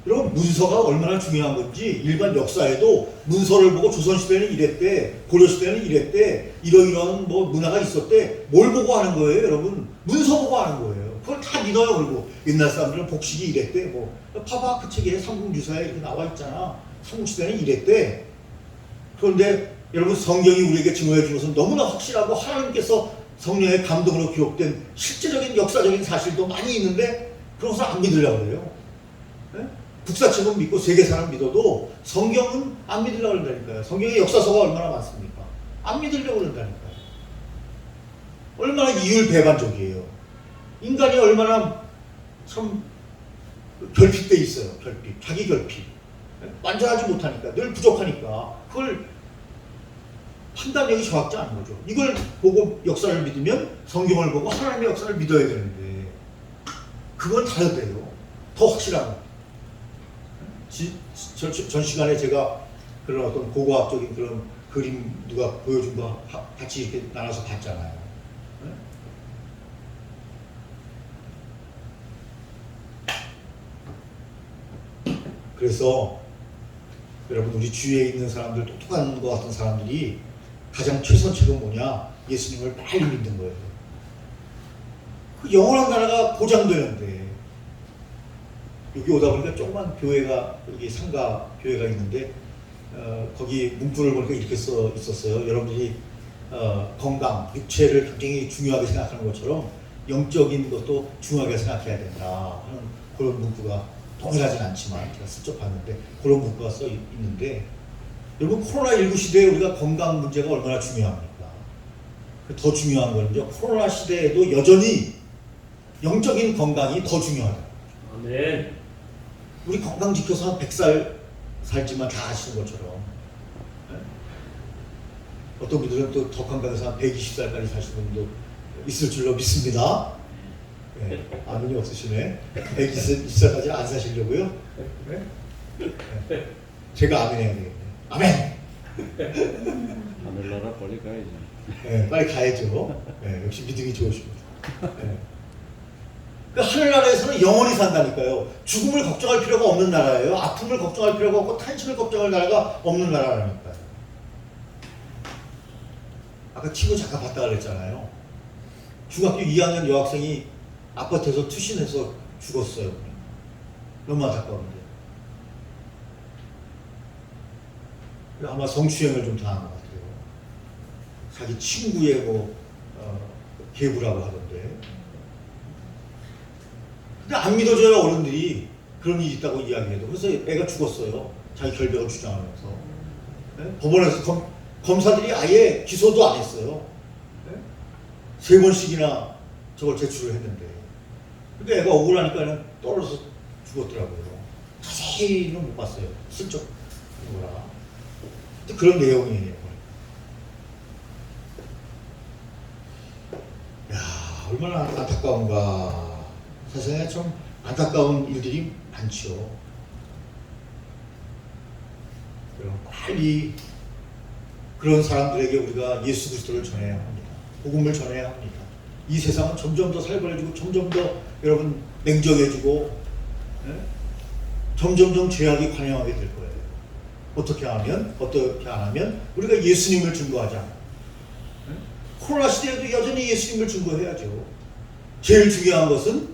여러분 문서가 얼마나 중요한 건지 일반 역사에도 문서를 보고 조선시대는 이랬대, 고려시대는 이랬대, 이러이러한 뭐 문화가 있었대. 뭘 보고 하는 거예요 여러분? 문서 보고 하는 거예요. 그걸 다 믿어요. 그리고 옛날 사람들은 복식이 이랬대. 뭐 봐봐 그 책에 삼국유사에 이렇게 나와 있잖아. 삼국시대는 이랬대. 그런데 여러분 성경이 우리에게 증언해 준 것은 너무나 확실하고 하나님께서 성령의 감동으로 기록된 실제적인 역사적인 사실도 많이 있는데 그런 것을 안 믿으려고 그래요. 네? 북사책은 믿고 세계사는 믿어도 성경은 안 믿으려고 그런다니까요. 성경의 역사서가 얼마나 많습니까? 안 믿으려고 그런다니까요. 얼마나 이율배반적이에요. 인간이 얼마나 참 결핍돼 있어요. 결핍, 자기 결핍. 완전하지 못하니까, 늘 부족하니까 그걸 판단력이 정확지 않은 거죠. 이걸 보고 역사를 믿으면 성경을 보고 하나님의 역사를 믿어야 되는데 그건 다르대요. 더 확실한 거. 전 시간에 제가 그런 어떤 고고학적인 그런 그림 누가 보여준 거 같이 이렇게 나눠서 봤잖아요. 그래서 여러분 우리 주위에 있는 사람들 똑똑한 것 같은 사람들이 가장 최선책은 뭐냐? 예수님을 빨리 믿는 거예요. 그 영원한 나라가 보장되는데 여기 오다 보니까 조그만 교회가 여기 상가 교회가 있는데 거기 문구를 보니까 이렇게 써 있었어요. 여러분들이 건강, 육체를 굉장히 중요하게 생각하는 것처럼 영적인 것도 중요하게 생각해야 된다 하는 그런 문구가 동일하진 않지만 제가 슬쩍 봤는데 그런 문구가 써 있는데 여러분 코로나19 시대에 우리가 건강 문제가 얼마나 중요합니까? 더 중요한 거는요. 코로나 시대에도 여전히 영적인 건강이 더 중요하다. 아멘. 우리 건강 지켜서 한 100살 살지만 다 아시는 것처럼 네? 어떤 분들은 또 더 건강해서 한 120살까지 사시는 분도 있을 줄로 믿습니다. 네, 아멘이 없으시네. 120살까지 안 사시려고요? 네? 네. 제가 아멘 해야 되겠네. 아멘! 하늘나라 빨리 가야지. 네, 빨리 가야죠. 네, 역시 믿음이 좋으십니다. 네. 그 하늘나라에서는 영원히 산다니까요. 죽음을 걱정할 필요가 없는 나라예요. 아픔을 걱정할 필요가 없고 탄식을 걱정할 나라가 없는 나라라니까요. 아까 친구 잠깐 봤다 그랬잖아요. 중학교 2학년 여학생이 아파트에서 투신해서 죽었어요. 너무 안타까운데. 아마 성추행을 좀 당한 것 같아요. 자기 친구의 계부라고 하던데. 근데 안 믿어줘요, 어른들이. 그런 일이 있다고 이야기해도. 그래서 애가 죽었어요. 자기 결백을 주장하면서. 네? 법원에서 검사들이 아예 기소도 안 했어요. 네? 3번씩이나 저걸 제출을 했는데. 근데 애가 억울하니까 떨어져서 죽었더라고요. 자세히는 못 봤어요. 슬쩍 뭐라. 그런 내용이에요. 야, 얼마나 안타까운가. 세상에 참 안타까운 일들이 많죠. 빨리 그런 사람들에게 우리가 예수 그리스도를 전해야 합니다. 복음을 전해야 합니다. 이 세상은 점점 더 살벌해지고 점점 더 여러분 냉정해지고 점점점 죄악이 관영하게 될 거예요. 어떻게 안 하면 우리가 예수님을 증거하자. 코로나 시대에도 여전히 예수님을 증거해야죠. 제일 중요한 것은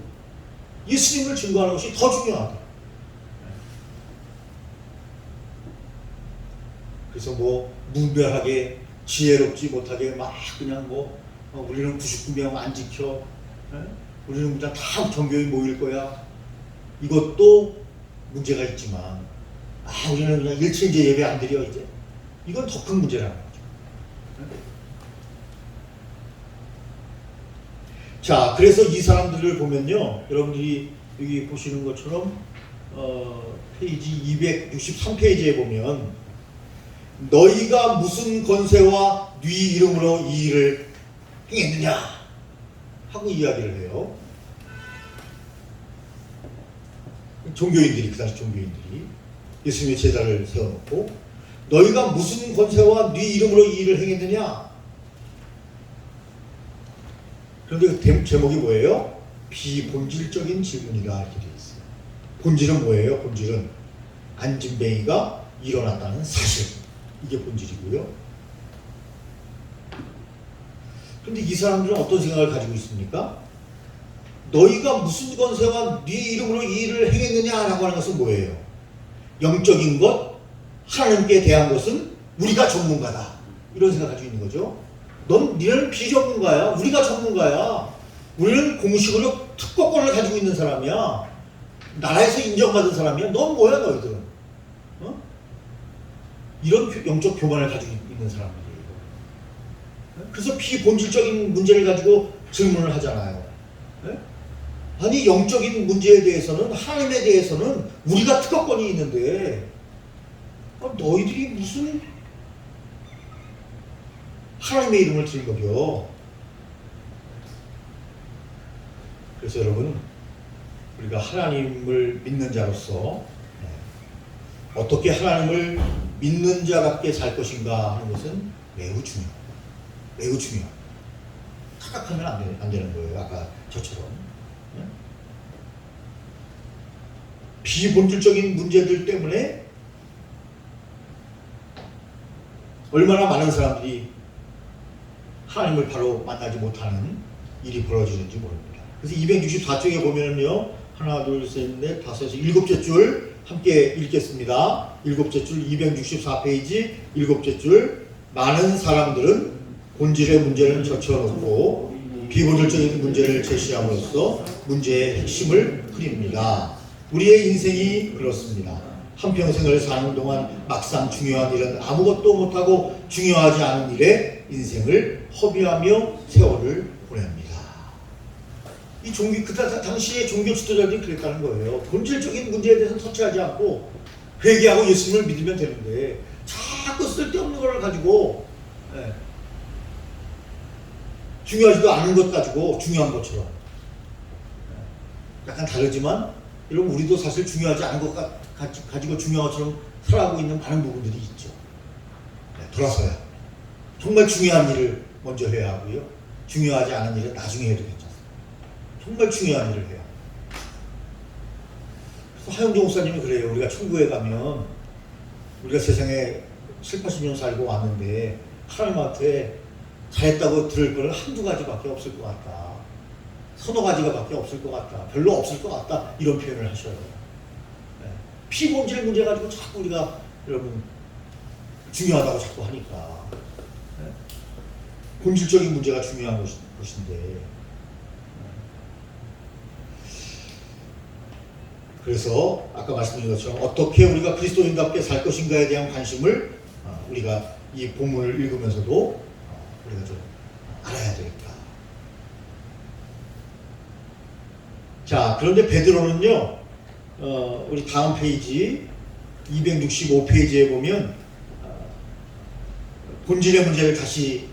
예수님을 증거하는 것이 더 중요하다. 그래서 뭐 무별하게 지혜롭지 못하게 막 그냥 우리는 99명 안 지켜, 우리는 그냥 다 정교히 모일 거야. 이것도 문제가 있지만 우리는 그냥 일체인제 예배 안 드려 이제. 이건 더 큰 문제라는 거죠. 자, 그래서 이 사람들을 보면요, 여러분들이 여기 보시는 것처럼 페이지 263페이지에 보면 너희가 무슨 권세와 네 이름으로 이 일을 행했느냐 하고 이야기를 해요. 종교인들이, 그 당시 종교인들이 예수님의 제자를 세워놓고 너희가 무슨 권세와 네 이름으로 이 일을 행했느냐. 그런데 제목이 뭐예요? 비본질적인 질문이다 이렇게 되어 있어요. 본질은 뭐예요? 본질은 안진뱅이가 일어났다는 사실, 이게 본질이고요. 그런데 이 사람들은 어떤 생각을 가지고 있습니까? 너희가 무슨 권세와 네 이름으로 이 일을 행했느냐라고 하는 것은 뭐예요? 영적인 것, 하나님께 대한 것은 우리가 전문가다, 이런 생각을 가지고 있는 거죠. 니는 비전문가야, 우리가 전문가야. 우리는 공식으로 특허권을 가지고 있는 사람이야. 나라에서 인정받은 사람이야. 넌 뭐야 너희들은? 이런 영적 교만을 가지고 있는 사람들이에요. 그래서 비본질적인 문제를 가지고 질문을 하잖아요. 아니, 영적인 문제에 대해서는, 하나님에 대해서는 우리가 특허권이 있는데 너희들이 무슨 하나님의 이름을 드린 거죠. 그래서 여러분, 우리가 하나님을 믿는 자로서 어떻게 하나님을 믿는 자답게 살 것인가 하는 것은 매우 중요해요. 타락하면 안 되는 거예요. 아까 저처럼. 비본질적인 문제들 때문에 얼마나 많은 사람들이 하나님을 바로 만나지 못하는 일이 벌어지는지 모릅니다. 그래서 264쪽에 보면은요, 하나, 둘, 셋, 넷, 다섯에서 일곱째 줄 함께 읽겠습니다. 일곱째 줄 264페이지 일곱째 줄. 많은 사람들은 본질의 문제를 젖혀놓고 비본질적인 문제를 제시함으로써 문제의 핵심을 흐립니다. 우리의 인생이 그렇습니다. 한평생을 사는 동안 막상 중요한 일은 아무것도 못하고 중요하지 않은 일에 인생을 허비하며 세월을 보냅니다. 그 당시에 종교 지도자들이 그랬다는 거예요. 본질적인 문제에 대해서 터치하지 않고 회개하고 예수님을 믿으면 되는데 자꾸 쓸데없는 걸 가지고 중요하지도 않은 것 가지고 중요한 것처럼, 약간 다르지만 여러분, 우리도 사실 중요하지 않은 것 가지고 중요한 것처럼 살아가고 있는 많은 부분들이 있죠. 돌아서야 정말 중요한 일을 먼저 해야 하고요, 중요하지 않은 일은 나중에 해도 괜찮습니다. 정말 중요한 일을 해야. 그래서 하영종 목사님이 그래요. 우리가 천국에 가면 우리가 세상에 7, 80년 살고 왔는데 하나님한테 잘했다고 들을 거는 한두 가지밖에 없을 것 같다, 서너 가지가 밖에 없을 것 같다, 별로 없을 것 같다, 이런 표현을 하셔요. 피본질 문제 가지고 자꾸 우리가 여러분 중요하다고 자꾸 하니까 본질적인 문제가 중요한 것인데, 그래서 아까 말씀드린 것처럼 어떻게 우리가 그리스도인답게 살 것인가에 대한 관심을 우리가 이 본문을 읽으면서도 우리가 좀 알아야 되겠다. 자, 그런데 베드로는요, 우리 다음 페이지 265페이지에 보면 본질의 문제를 다시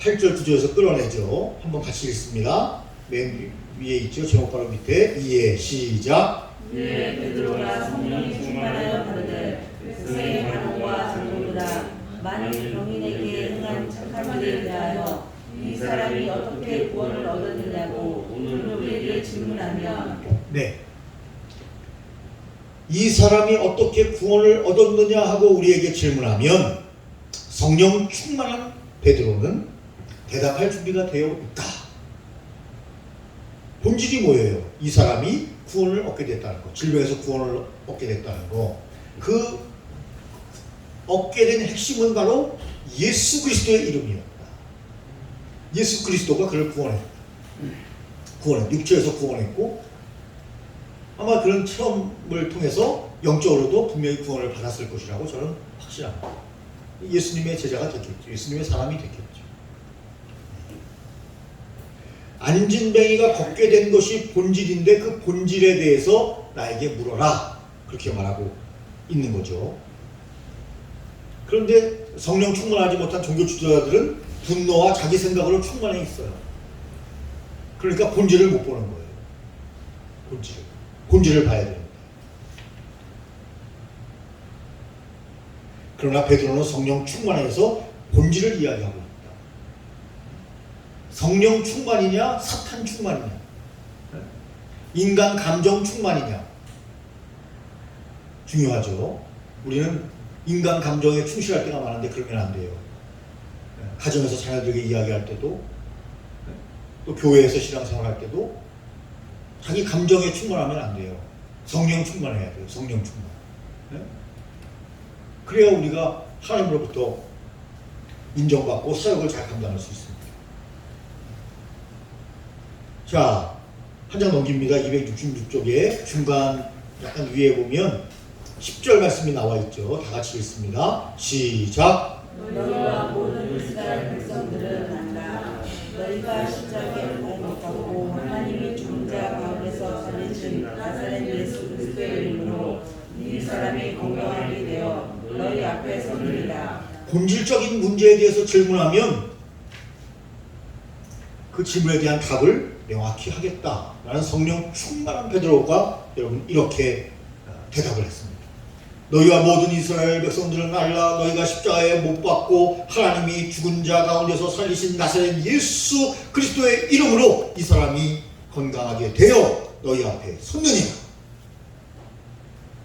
8절 9절에서 끌어내죠. 한번 같이 읽습니다. 맨 위에 있죠. 제목 바로 밑에. 이해 시작. 베드로가 성령이 충만하여 받으되 세상에 만일 병인에게 행한 착한 일에 대하여 이 사람이 어떻게 구원을 얻었느냐고 오늘 우리에게 질문하면 네. 이 사람이 어떻게 구원을 얻었느냐 하고 우리에게 질문하면 성령 충만한 베드로는 대답할 준비가 되어 있다. 본질이 뭐예요? 이 사람이 구원을 얻게 됐다는 거, 질병에서 구원을 얻게 됐다는 거. 그 얻게 된 핵심은 바로 예수 그리스도의 이름이었다. 예수 그리스도가 그를 구원했다. 육체에서 구원했고, 아마 그런 체험을 통해서 영적으로도 분명히 구원을 받았을 것이라고 저는 확신합니다. 예수님의 제자가 됐겠죠. 예수님의 사람이 됐겠죠. 안진뱅이가 걷게 된 것이 본질인데 그 본질에 대해서 나에게 물어라. 그렇게 말하고 있는 거죠. 그런데 성령 충만하지 못한 종교 지도자들은 분노와 자기 생각으로 충만해 있어요. 그러니까 본질을 못 보는 거예요. 본질을 봐야 됩니다. 그러나 베드로는 성령 충만해서 본질을 이야기하고 있다. 성령 충만이냐 사탄 충만이냐, 인간 감정 충만이냐, 중요하죠. 우리는 인간 감정에 충실할 때가 많은데 그러면 안 돼요. 가정에서 자녀들에게 이야기할 때도, 또 교회에서 신앙생활 할 때도 자기 감정에 충만하면 안 돼요. 성령 충만해야 돼요. 성령 충만. 그래야 우리가 하나님으로부터 인정받고 사역을 잘 감당할 수 있습니다. 자, 한 장 넘깁니다. 266쪽에 중간 약간 위에 보면 10절 말씀이 나와 있죠. 다 같이 읽습니다. 시작. 너희와 모든 이스라엘 백성들은 안다. 너희가 십자가에 못 박고 하나님이 죽은 자 가운데서 살리신 나사렛 예수 그리스도의 이름으로 이 사람이 건강하게 되어 너희 앞에 서리이다. 본질적인 문제에 대해서 질문하면 그 질문에 대한 답을 명확히 하겠다라는 성령 충만한 베드로가 여러분 이렇게 대답을 했습니다. 너희와 모든 이스라엘 백성들은 알라. 너희가 십자가에 못 박고 하나님이 죽은 자 가운데서 살리신 나사렛 예수 그리스도의 이름으로 이 사람이 건강하게 되어 너희 앞에 섰느니라.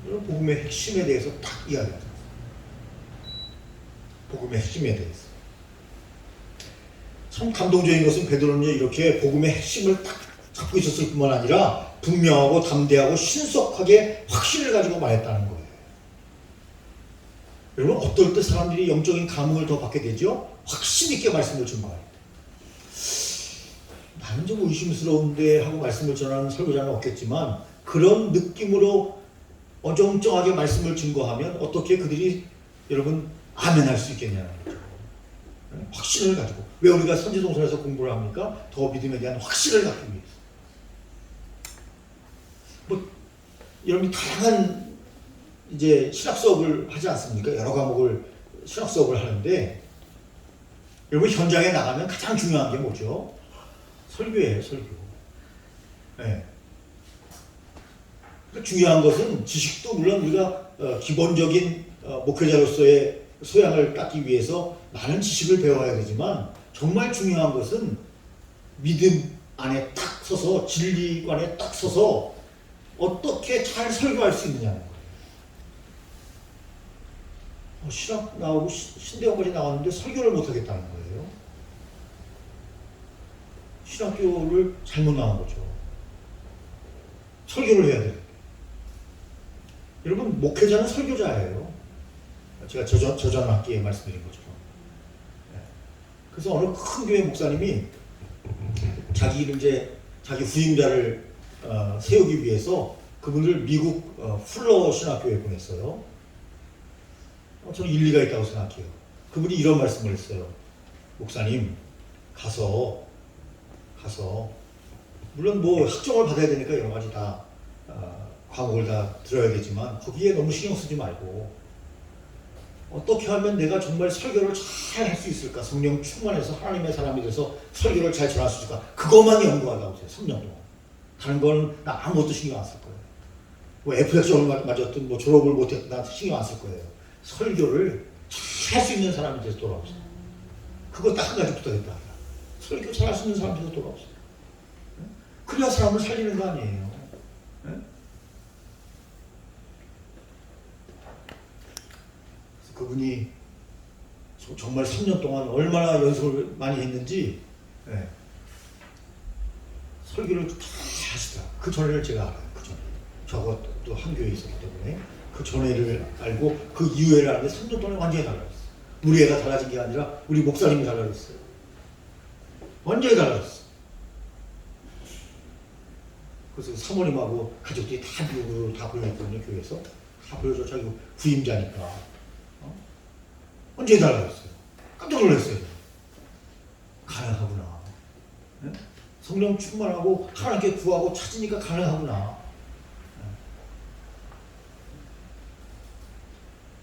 이런 복음의 핵심에 대해서 딱 이야기합니다. 복음의 핵심에 대해서. 참 감동적인 것은 베드로는 이렇게 복음의 핵심을 딱 잡고 있었을 뿐만 아니라 분명하고 담대하고 신속하게 확신을 가지고 말했다는 거예요. 여러분, 어떨 때 사람들이 영적인 감흥을 더 받게 되죠? 확신 있게 말씀을 증거할 때. 나는 좀 의심스러운데 하고 말씀을 전하는 설교자는 없겠지만 그런 느낌으로 어정쩡하게 말씀을 증거하면 어떻게 그들이 여러분 아멘할 수 있겠냐는 거죠. 확신을 가지고. 왜 우리가 선지동산에서 공부를 합니까? 더 믿음에 대한 확신을 갖기 위해서. 여러분이 다양한 이제 신학 수업을 하지 않습니까? 여러 과목을 신학 수업을 하는데 여러분 현장에 나가면 가장 중요한 게 뭐죠? 설교예요, 설교. 네. 중요한 것은 지식도 물론 우리가 기본적인 목회자로서의 소양을 닦기 위해서 많은 지식을 배워야 되지만 정말 중요한 것은 믿음 안에 딱 서서 진리관에 딱 서서 어떻게 잘 설교할 수 있느냐는 거예요. 신학 나오고 신대학까지 나왔는데 설교를 못하겠다는 거예요. 신학교를 잘못 나온 거죠. 설교를 해야 돼요. 여러분, 목회자는 설교자예요. 제가 저전 학기에 말씀드린 것처럼. 그래서 어느 큰 교회 목사님이 자기 후임자를 세우기 위해서 그분을 미국 풀러 신학교에 보냈어요. 저는 일리가 있다고 생각해요. 그분이 이런 말씀을 했어요. 목사님, 가서 물론 뭐 학점을 받아야 되니까 여러 가지 다 과목을 다 들어야겠지만 거기에 너무 신경 쓰지 말고 어떻게 하면 내가 정말 설교를 잘 할 수 있을까? 성령 충만해서 하나님의 사람이 돼서 설교를 잘 전할 수 있을까? 그것만 연구하라고 하세요. 3년 동안. 다른 건 나 아무것도 신경 안 쓸 거예요. 뭐 F학점을 맞았든 뭐 졸업을 못했든 나 신경 안 쓸 거예요. 설교를 잘 살 수 있는 사람이 돼서 돌아오세요. 그거 딱 한 가지 부탁했다. 설교 잘할 수 있는 사람이 돼서 돌아오세요. 그래야 사람을 살리는 거 아니에요. 그래서 그분이 정말 3년 동안 얼마나 연습을 많이 했는지 설교를 잘 하시더라. 그 전에를 제가 알아요. 그 전에. 저하고 또 한 교회에 있었기 때문에 그 전에를 알고 그 이후에를 아는데 3년 동안에 완전히 달라졌어요. 우리 애가 달라진 게 아니라 우리 목사님이 달라졌어요. 완전히 달라졌어요. 그래서 사모님하고 가족들이 다 미국으로 다 보내줬거든요. 교회에서 다 보여줘. 자기 부임자니까. 완전히 달라졌어요. 깜짝 놀랐어요. 가능하구나. 네? 성령 충만하고 하나님께 구하고 찾으니까 가능하구나.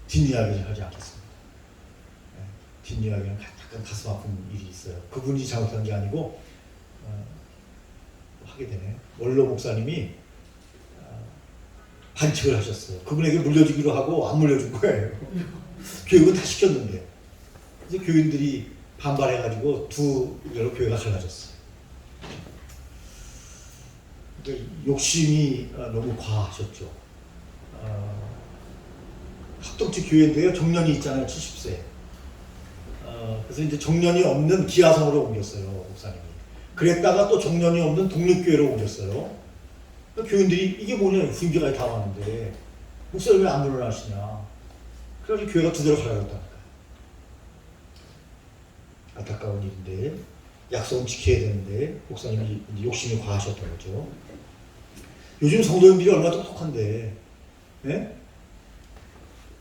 뒷이야기를 하지 않겠습니다. 뒷이야기는 약간 가슴 아픈 일이 있어요. 그분이 잘못한 게 아니고 하게 되네. 원로 목사님이 반칙을 하셨어요. 그분에게 물려주기로 하고 안 물려준 거예요. 교육은 다 시켰는데. 그래서 교인들이 반발해가지고 두 개로 교회가 갈라졌어요. 그러니까 욕심이 너무 과하셨죠. 합동체 교회인데요. 정년이 있잖아요. 70세. 그래서 이제 정년이 없는 기아성으로 옮겼어요. 목사님이. 그랬다가 또 정년이 없는 독립교회로 옮겼어요. 그러니까 교인들이 이게 뭐냐. 후임자가 다 왔는데 목사님 왜 안 물러나시냐. 그래가지고 교회가 두 대로 갈라졌다니까요. 안타까운 일인데 약속은 지켜야 되는데 목사님이 욕심이 과하셨던 거죠. 요즘 성도님들이 얼마나 똑똑한데, 네?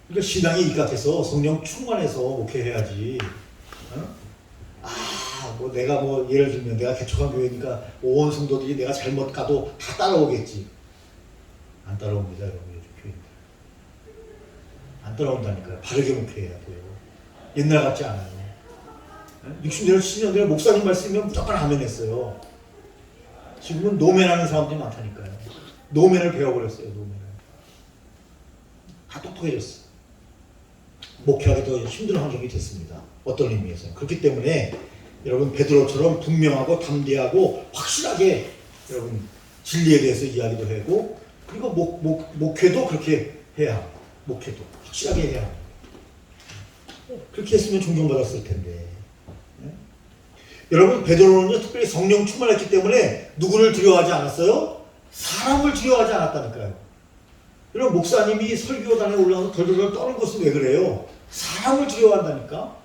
그러니까 신앙이 입각해서 성령 충만해서 목회해야지. 뭐 내가 뭐 예를 들면 내가 개척한 교회니까 온 성도들이 내가 잘못 가도 다 따라오겠지. 안 따라옵니다, 여러분. 요즘 교인들 안 따라온다니까요. 바르게 목회해야 돼요. 옛날 같지 않아요. 60년, 70년대 목사님 말씀이면 무조건 아멘 했어요. 지금은 노멘하는 사람들이 많다니까요. 노멘을 배워버렸어요. 노멘을. 다 똑똑해졌어. 목회하기 더 힘든 환경이 됐습니다. 어떤 의미에서. 그렇기 때문에 여러분 베드로처럼 분명하고 담대하고 확실하게 여러분 진리에 대해서 이야기도 하고 그리고 목회도 그렇게 해야 합니다. 목회도 확실하게 해야 합니다. 그렇게 했으면 존경받았을 텐데. 네? 여러분 베드로는요 특별히 성령 충만했기 때문에 누구를 두려워하지 않았어요? 사람을 두려워하지 않았다니까요. 여러분 목사님이 설교단에 올라가서 덜덜덜 떠는 것은 왜 그래요? 사람을 두려워한다니까.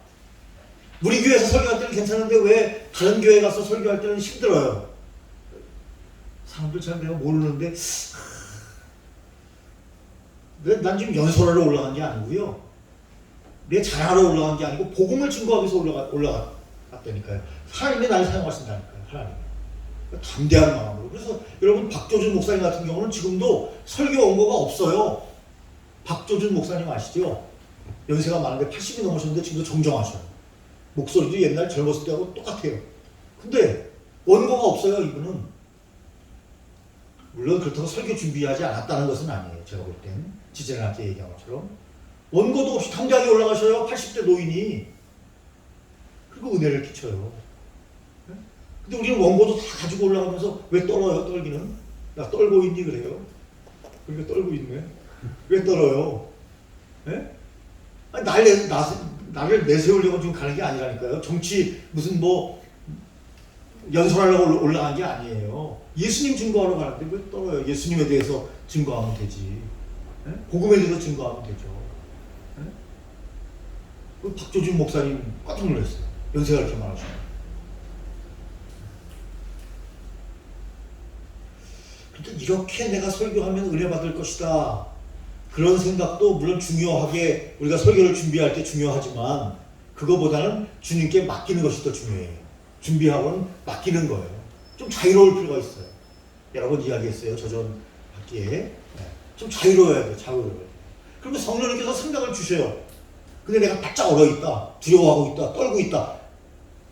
우리 교회에서 설교할 때는 괜찮은데 왜 다른 교회 가서 설교할 때는 힘들어요? 사람들 잘 내가 모르는데 난 지금 연설하러 올라간 게 아니고요. 내 잘하러 올라간 게 아니고 복음을 증거하기 위해서 올라갔다니까요. 하나님이 나를 사용하신다니까요. 하나님. 담대한 마음으로. 그래서 여러분 박조준 목사님 같은 경우는 지금도 설교 원고가 없어요. 박조준 목사님 아시죠? 연세가 많은데 80이 넘으셨는데 지금도 정정하셔요. 목소리도 옛날 젊었을 때하고 똑같아요. 근데 원고가 없어요. 이분은. 물론 그렇다고 설교 준비하지 않았다는 것은 아니에요. 제가 볼 땐 지지난한테 얘기한 것처럼 원고도 없이 당장에 올라가셔요. 80대 노인이. 그리고 은혜를 끼쳐요. 근데 우리는 원고도 다 가지고 올라가면서 왜 떨어요? 떨기는? 나 떨고 있니? 그래요. 그러니까 떨고 있네. 왜 떨어요? 네? 아니, 나를 내세우려고 지금 가는 게 아니라니까요. 정치 무슨 뭐 연설하려고 올라간 게 아니에요. 예수님 증거하러 가는데 왜 떨어요? 예수님에 대해서 증거하면 되지. 네? 복음에 대해서 증거하면 되죠. 네? 그 박조준 목사님 깜짝 놀랐어요. 연세가 이렇게 많으시고. 그런데 이렇게 내가 설교하면 은혜 받을 것이다. 그런 생각도 물론 중요하게 우리가 설교를 준비할 때 중요하지만 그거보다는 주님께 맡기는 것이 더 중요해요. 준비하고는 맡기는 거예요. 좀 자유로울 필요가 있어요. 여러 번 이야기했어요. 저전 학기에. 네. 좀 자유로워야 돼요. 자유로워야 돼요. 그러면 성령님께서 생각을 주셔요. 근데 내가 바짝 얼어있다. 두려워하고 있다. 떨고 있다.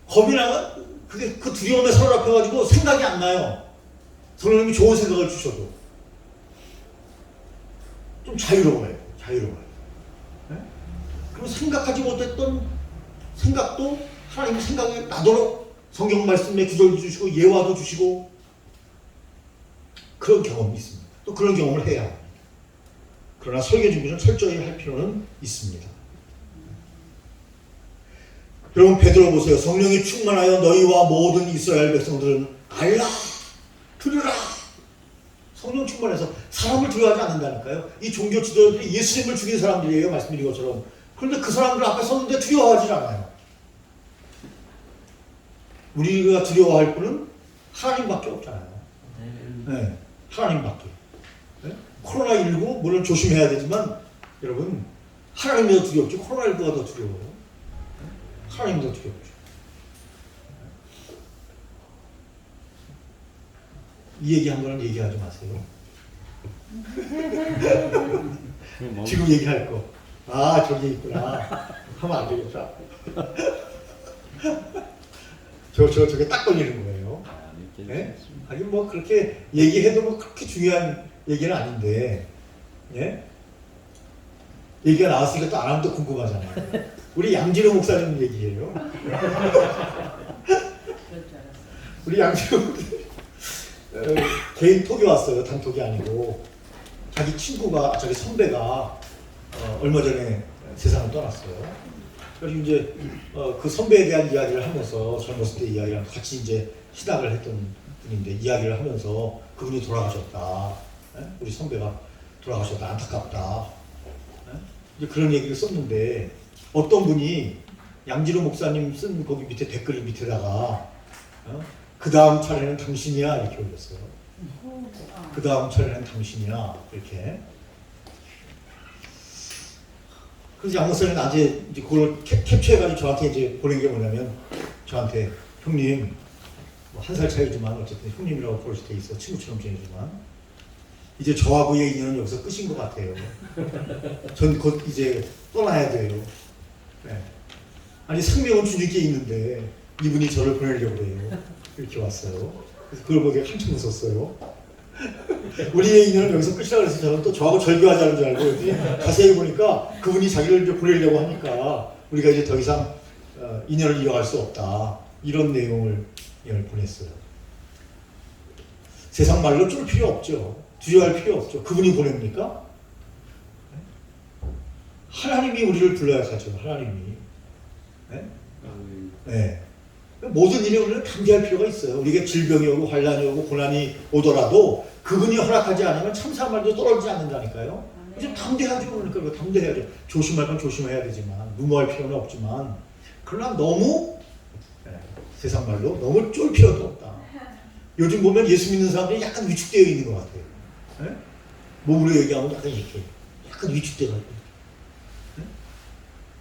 겁이 나가 그게 그 두려움에 사로잡혀가지고 생각이 안 나요. 성령님이 좋은 생각을 주셔도. 좀 자유로워요. 자유로워요. 네? 그리고 생각하지 못했던 생각도 하나님이 생각에 나도록 성경 말씀에 구절도 주시고 예화도 주시고 그런 경험이 있습니다. 또 그런 경험을 해야 합니다. 그러나 설교 준비는 철저히 할 필요는 있습니다. 여러분 베드로 보세요. 성령이 충만하여 너희와 모든 이스라엘 백성들은 알라 들으라. 성령 충만해서 사람을 두려워하지 않는다니까요. 이 종교 지도자들이 예수님을 죽인 사람들이에요. 말씀드린 것처럼. 그런데 그 사람들 앞에 섰는데 두려워하지 않아요. 우리가 두려워할 분은 하나님밖에 없잖아요. 네, 하나님밖에. 네? 코로나19 물론 조심해야 되지만 여러분 하나님이 더 두렵죠. 코로나19가 더 두려워요. 하나님이 더 두렵죠. 이 얘기한 거는 얘기하지 마세요. 지금 얘기할 거. 아, 저기 있구나. 하면 안 되겠다. 저게 딱 걸리는 거예요. 네? 하긴 뭐 그렇게 얘기해도 뭐 그렇게 중요한 얘기는 아닌데, 예? 얘기가 나왔으니까 또 안 하면 또 궁금하잖아요. 우리 양진호 목사님 얘기예요. 우리 양진호 목사님 개인 톡이 왔어요. 단톡이 아니고 자기 친구가 자기 선배가 얼마 전에 세상을 떠났어요. 그래서 이제 그 선배에 대한 이야기를 하면서 젊었을 때 이야기랑 같이 이제 시작을 했던 분인데 이야기를 하면서 그분이 돌아가셨다. 에? 우리 선배가 돌아가셨다. 안타깝다. 에? 이제 그런 얘기를 썼는데 어떤 분이 양진호 목사님 쓴 거기 밑에 댓글 밑에다가 그 다음 차례는 당신이야 이렇게 올렸어요. 그 다음 차례는 당신이야 이렇게. 그래서 양 목사님 낮에 이제 그걸 캡처해가지고 저한테 이제 보낸 게 뭐냐면 저한테 형님 뭐 한 살 차이지만 어쨌든 형님이라고 볼 수도 있어. 친구처럼 지내지만 이제 저하고의 인연은 여기서 끝인 것 같아요. 전 곧 이제 떠나야 돼요. 네. 아니 생명은 주님께 있는데 이분이 저를 보내려고 해요. 이렇게 왔어요. 그래서 그걸 보고 한참 웃었어요. 우리의 인연은 여기서 끝이라고 해서 저는 또 저하고 절교하자는 줄 알고 그랬더니 자세히 보니까 그분이 자기를 이제 보내려고 하니까 우리가 이제 더 이상 인연을 이어갈 수 없다. 이런 내용을 보냈어요. 세상 말로 쫄 필요 없죠. 두려워할 필요 없죠. 그분이 보냅니까? 하나님이 우리를 불러야 하죠. 하나님이. 네? 네. 모든 일에 우리는 담대할 필요가 있어요. 우리에게 질병이 오고 환란이 오고 고난이 오더라도 그분이 허락하지 않으면 참사한 말도 떨어지지 않는다니까요. 이제 담대하죠. 그러니까 담대해야죠. 조심할 건 조심해야 되지만 무모할 필요는 없지만 그러나 너무 세상 말로 너무 쫄 필요도 없다. 요즘 보면 예수 믿는 사람들이 약간 위축되어 있는 것 같아요. 네? 몸으로 얘기하면 약간 이렇게 약간 위축되어 있고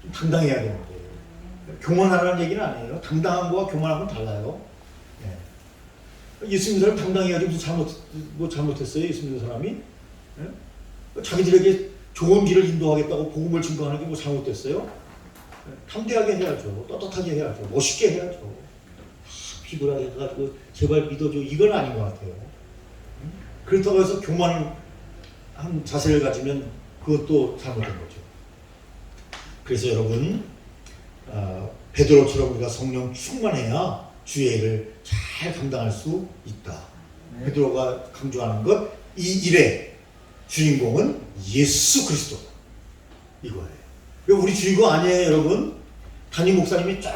좀 당당해야 되는데 교만하라는 얘기는 아니에요. 당당한 거와 교만한 건 달라요. 네. 예수 믿는 사람이 당당해야지 무슨 잘못했어요? 예수 믿는 사람이? 네? 자기들에게 좋은 길을 인도하겠다고 복음을 증거하는 게 뭐 잘못됐어요? 네. 담대하게 해야죠. 떳떳하게 해야죠. 멋있게 해야죠. 비굴하게 해가지고 제발 믿어줘. 이건 아닌 것 같아요. 그렇다고 해서 교만한 자세를 가지면 그것도 잘못된 거죠. 그래서 여러분 베드로처럼 우리가 성령 충만해야 주의 일을 잘 감당할 수 있다. 네. 베드로가 강조하는 것, 이 일의 주인공은 예수 그리스도 이거예요. 우리 주인공 아니에요, 여러분. 담임 목사님이 쫙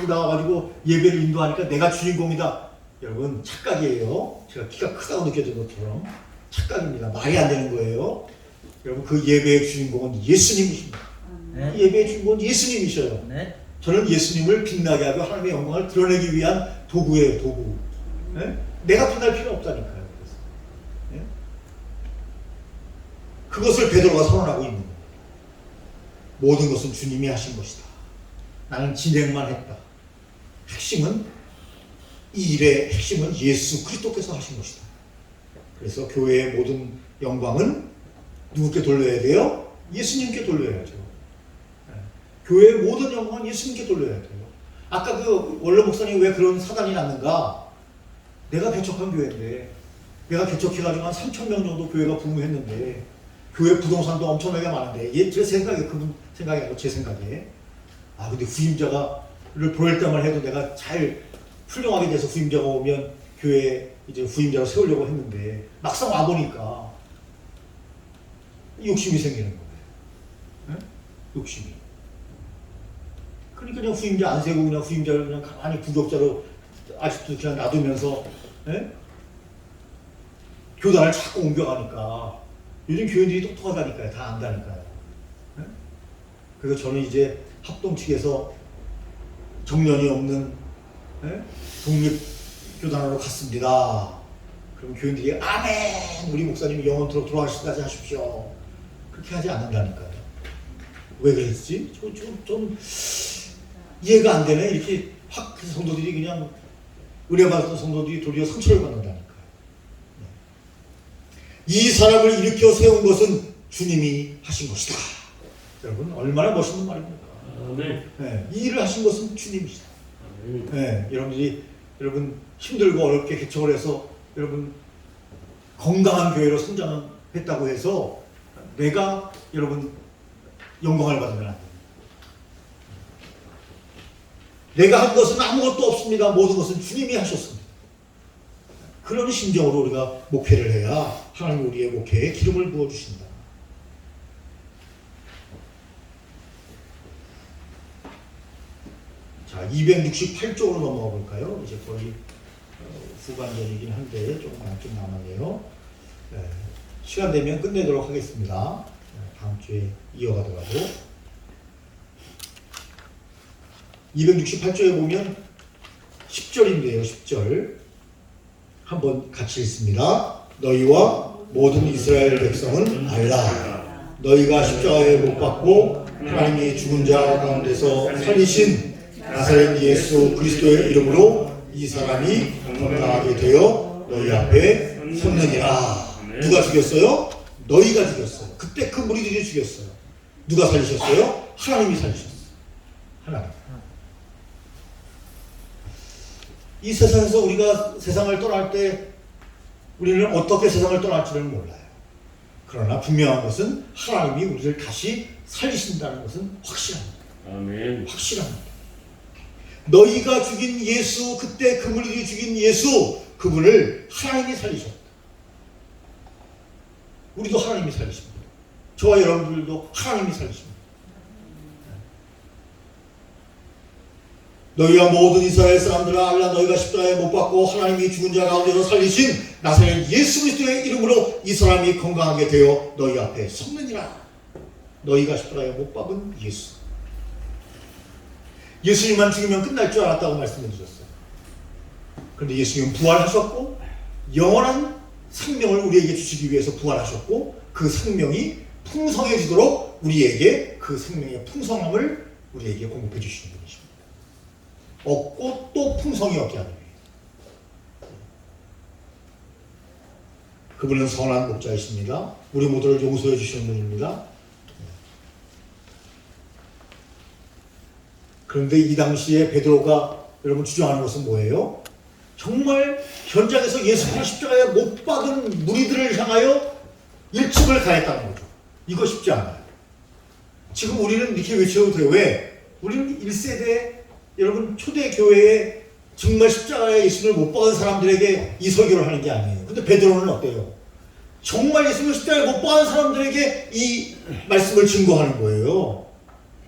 나와가지고 예배를 인도하니까 내가 주인공이다. 여러분 착각이에요. 제가 키가 크다고 느껴진 것처럼 착각입니다. 말이 안 되는 거예요. 여러분 그 예배의 주인공은 예수님이십니다. 네. 예배의 주인공은 예수님이셔요. 네. 저는 예수님을 빛나게 하고 하나님의 영광을 드러내기 위한 도구예요. 도구. 네? 내가 빛날 필요 없다니까요. 그래서. 네? 그것을 베드로가 선언하고 있는 거예요. 모든 것은 주님이 하신 것이다. 나는 진행만 했다. 핵심은 이 일의 핵심은 예수 그리스도께서 하신 것이다. 그래서 교회의 모든 영광은 누구께 돌려야 돼요? 예수님께 돌려야죠. 교회의 모든 영광은 예수님께 돌려야 돼요. 아까 그 원로 목사님이 왜 그런 사단이 났는가? 내가 개척한 교회인데 내가 개척해가지고 한 3,000명 정도 교회가 부흥했는데 교회 부동산도 엄청나게 많은데, 제 생각에, 그분 생각이 아니고 제 생각에, 근데 후임자를 보낼 때만 해도 내가 잘 훌륭하게 돼서 후임자가 오면 교회에 이제 후임자로 세우려고 했는데, 막상 와보니까 욕심이 생기는 거예요. 네? 욕심이. 그러니까 그냥 후임자 안 세우고 그냥 후임자를 그냥 가만히 부격자로 아직도 그냥 놔두면서, 네? 교단을 자꾸 옮겨가니까, 요즘 교인들이 똑똑하다니까요. 다 안다니까요. 네? 그래서 저는 이제 합동 측에서 정년이 없는, 네? 독립교단으로 갔습니다. 그럼 교인들이 아멘! 우리 목사님이 영원토록 돌아가시기까지 하십시오. 그렇게 하지 않는다니까요. 왜 그랬지? 좀 이해가 안 되네. 이렇게 확 성도들이 그냥 은혜 받은 성도들이 도리어 상처를 받는다니까요. 이 사람을 일으켜 세운 것은 주님이 하신 것이다. 여러분 얼마나 멋있는 말입니까? 네, 이 일을 하신 것은 주님이시다. 네, 여러분 힘들고 어렵게 개척을 해서 여러분 건강한 교회로 성장했다고 해서 내가 여러분 영광을 받으면 안 됩니다. 내가 한 것은 아무것도 없습니다. 모든 것은 주님이 하셨습니다. 그런 심정으로 우리가 목회를 해야 하나님 우리의 목회에 기름을 부어주신다. 자, 268쪽으로 넘어가 볼까요? 이제 거의 후반전이긴 한데 좀 남았네요. 네, 시간 되면 끝내도록 하겠습니다. 다음 주에 이어가더라도 268쪽에 보면 10절인데요. 10절 한번 같이 읽습니다. 너희와 모든 이스라엘 백성은 알라. 너희가 십자가에 못 박고 하나님이 죽은 자 가운데서 살리신 나사렛 예수 그리스도의 이름으로 이 사람이 건강하게 되어 너희 앞에 섰느니라. 누가 죽였어요? 너희가 죽였어요. 그때 그 무리들이 죽였어요. 누가 살리셨어요? 하나님이 살리셨어요. 하나님. 이 세상에서 우리가 세상을 떠날 때 우리는 어떻게 세상을 떠날지는 몰라요. 그러나 분명한 것은 하나님이 우리를 다시 살리신다는 것은 확실합니다. 아멘. 확실합니다. 너희가 죽인 예수, 그때 그 무리들이 죽인 예수, 그분을 하나님이 살리셨다. 우리도 하나님이 살리십니다. 저와 여러분들도 하나님이 살리십니다. 너희와 모든 이스라엘 사람들아 알라. 너희가 십자가에 못 박고 하나님이 죽은 자 가운데서 살리신 나사렛 예수 그리스도의 이름으로 이 사람이 건강하게 되어 너희 앞에 섰느니라. 너희가 십자가에 못 박은 예수. 예수님만 죽이면 끝날 줄 알았다고 말씀해 주셨어요. 그런데 예수님은 부활하셨고 영원한 생명을 우리에게 주시기 위해서 부활하셨고 그 생명이 풍성해지도록 우리에게 그 생명의 풍성함을 우리에게 공급해 주시는 분이십니다. 얻고 또 풍성히 얻게 하는 거예요. 그분은 선한 목자이십니다. 우리 모두를 용서해 주시는 분입니다. 그런데 이 당시에 베드로가 여러분 주장하는 것은 뭐예요? 정말 현장에서 예수님을 십자가에 못 박은 무리들을 향하여 일침을 가했다는 거죠. 이거 쉽지 않아요. 지금 우리는 이렇게 외쳐도 돼요. 왜? 우리는 1세대 여러분 초대 교회에 정말 십자가에 예수님을 못 박은 사람들에게 이 설교를 하는 게 아니에요. 근데 베드로는 어때요? 정말 예수님을 십자가에 못 박은 사람들에게 이 말씀을 증거하는 거예요.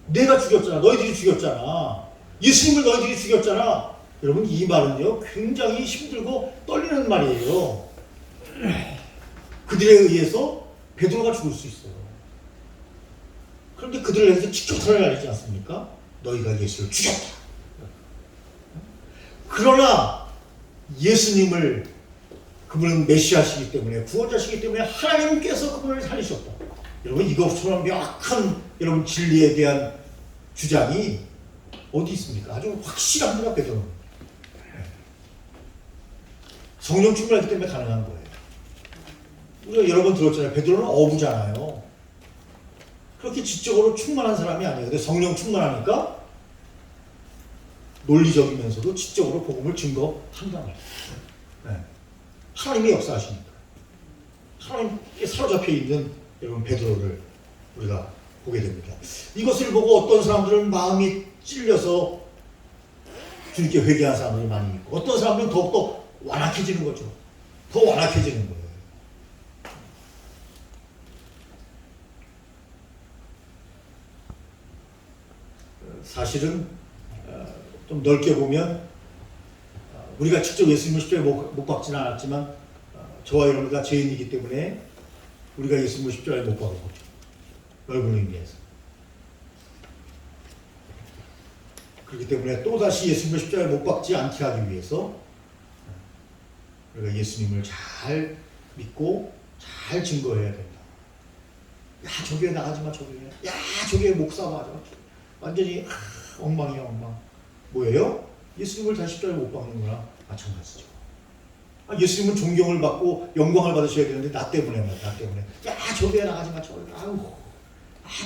내가 죽였잖아. 너희들이 죽였잖아. 예수님을 너희들이 죽였잖아. 여러분 이 말은요 굉장히 힘들고 떨리는 말이에요. 그들에 의해서 베드로가 죽을 수 있어요. 그런데 그들을 위해서 직격탄을 날리지 않습니까? 너희가 예수를 죽였다. 그러나 예수님을 그분은 메시아시기 때문에 구원자시기 때문에 하나님께서 그분을 살리셨다. 여러분 이것처럼 명확한 여러분 진리에 대한 주장이 어디 있습니까? 아주 확실합니다. 베드로는 성령 충만하기 때문에 가능한 거예요. 우리가 여러 번 들었잖아요. 베드로는 어부잖아요. 그렇게 지적으로 충만한 사람이 아니에요. 근데 성령 충만하니까 논리적이면서도 지적으로 복음을 증거한단 말이에요. 네. 하나님이 역사하시니까. 하나님께 사로잡혀 있는 여러분 베드로를 우리가 보게 됩니다. 이것을 보고 어떤 사람들은 마음이 찔려서 주님께 회개한 사람들이 많이 있고, 어떤 사람들은 더욱더 완악해지는 거죠. 더 완악해지는 거예요. 사실은 좀 넓게 보면 우리가 직접 예수님을 십자가에 못 박지는 않았지만 저와 여러분과 죄인이기 때문에 우리가 예수님을 십자가에 못 박은 거죠. 넓은 의미에서. 그렇기 때문에 또다시 예수님을 십자가에 못 박지 않게 하기 위해서 우리가 예수님을 잘 믿고 잘 증거해야 된다. 야, 저기에 나가지 마, 저기에. 야, 저기에 목사 맞아. 완전히 엉망이야, 엉망. 뭐예요? 예수님을 다시 십자가에 못 박는 거랑 마찬가지죠. 예수님은 존경을 받고 영광을 받으셔야 되는데 나 때문에 말이야, 나 때문에. 야, 저기에 나가지 마, 저기에. 아유,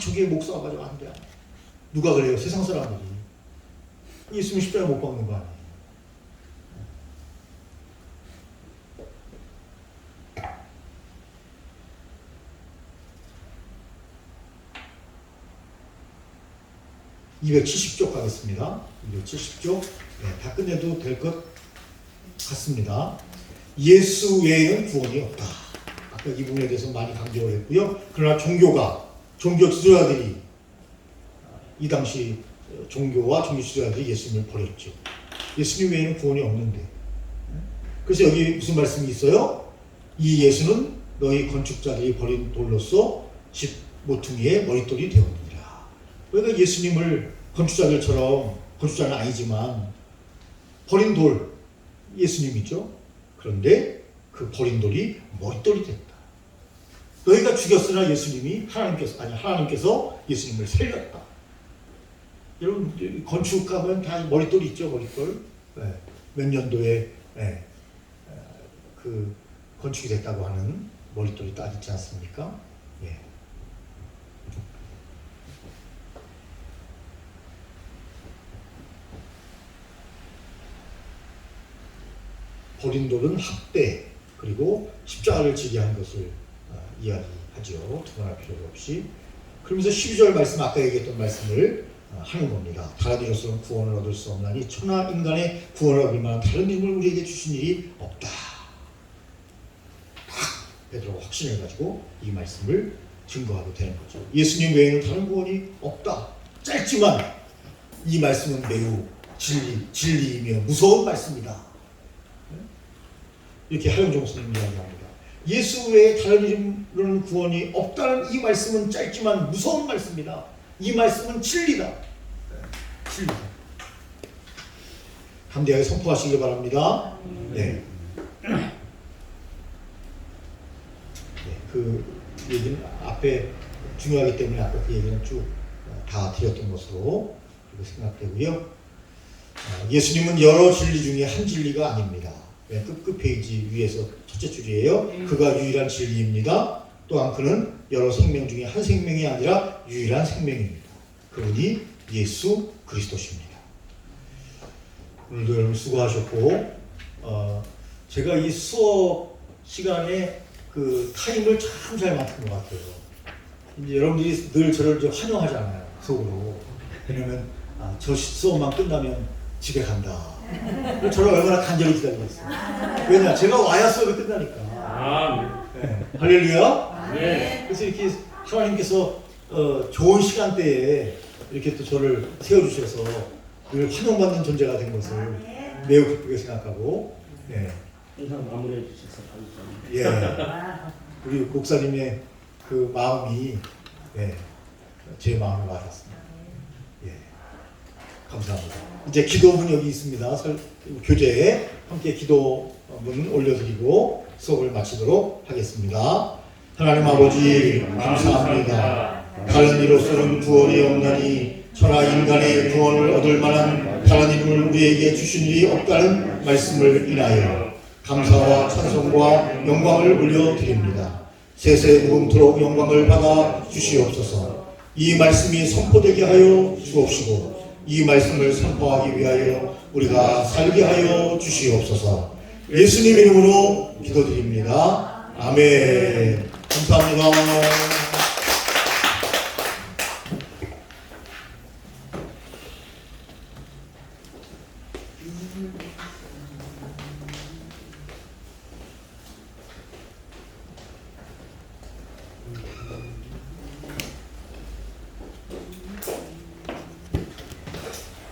저기에 목사 맞아, 안 돼. 누가 그래요? 세상 사람들이. 예수님 십자가에 못 박는 거 아니에요. 270쪽 가겠습니다. 270쪽. 네, 다 끝내도 될 것 같습니다. 예수 외에는 구원이 없다. 아까 이 부분에 대해서 많이 강조를 했고요. 그러나 종교 지도자들이 이 당시 종교와 종교 지도자들이 예수님을 버렸죠. 예수님 외에는 구원이 없는데. 그래서 여기 무슨 말씀이 있어요? 이 예수는 너희 건축자들이 버린 돌로서 집 모퉁이의 머릿돌이 되었느니라. 그러니까 예수님을 건축자는 아니지만 버린 돌 예수님이죠. 그런데 그 버린 돌이 머릿돌이 됐다. 너희가 죽였으나 예수님이 하나님께서 예수님을 살렸다. 여러분 건축하면 다 머릿돌이 있죠, 머릿돌. 네. 몇 년도에 그 건축이 됐다고 하는 머릿돌이 딱 있지 않습니까? 예. 버린 돌은 학대 그리고 십자가를 지게 한 것을 이야기하죠. 두말할 필요가 없이. 그러면서 12절 말씀, 아까 얘기했던 말씀을 하는 겁니다. 다른 이로서는 구원을 얻을 수 없나니 천하 인간의 구원을 얻을 만한 다른 이름을 우리에게 주신 일이 없다. 베드로가 확신해가지고 이 말씀을 증거하게 되는 거죠. 예수님 외에는 다른 구원이 없다. 짧지만 이 말씀은 매우 진리이며 무서운 말씀이다. 이렇게 하영종 스님 이야기합니다. 예수 외에 다른 이름으로는 구원이 없다는 이 말씀은 짧지만 무서운 말씀이다. 이 말씀은 진리다. 진리다. 담대하게 선포하시길 바랍니다. 네. 그 얘기는 앞에 중요하기 때문에 아까 그 얘기는 쭉 다 드렸던 것으로 그렇게 생각되고요. 예수님은 여러 진리 중에 한 진리가 아닙니다. 끝 페이지 위에서 첫째 줄이에요. 그가 유일한 진리입니다. 또한 그는 여러 생명 중에 한 생명이 아니라 유일한 생명입니다. 그분이 예수 그리스도십니다. 오늘도 여러분 수고하셨고 제가 이 수업 시간에 그 타임을 참 잘 맡은 것 같아요. 이제 여러분들이 늘 저를 좀 환영하잖아요, 속으로. 왜냐면 저 수업만 끝나면 집에 간다. 저를 얼마나 간절히 기다리고 있어요. 왜냐, 제가 와야 수업이 끝나니까. 네. 할렐루야. 네. 그래서 이렇게 하나님께서 좋은 시간대에 이렇게 또 저를 세워주셔서 늘 환영받는 존재가 된 것을 매우 기쁘게 생각하고, 네. 항상 마무리해 주셔서 감사합니다. 예. 우리 목사님의 그 마음이 제 마음에 와닿습니다. 예. 감사합니다. 이제 기도문 여기 있습니다. 교재에 함께 기도문 올려드리고 수업을 마치도록 하겠습니다. 하나님 아버지 감사합니다. 다른 이로서는 구원이 없나니 천하 인간의 구원을 얻을 만한 다른 이름을 우리에게 주신 일이 없다는 말씀을 인하여 감사와 찬송과 영광을 올려드립니다. 세세 무궁토록 영광을 받아 주시옵소서. 이 말씀이 선포되게 하여 주옵시고 이 말씀을 선포하기 위하여 우리가 살게 하여 주시옵소서. 예수님 이름으로 기도드립니다. 아멘. 감사합니다.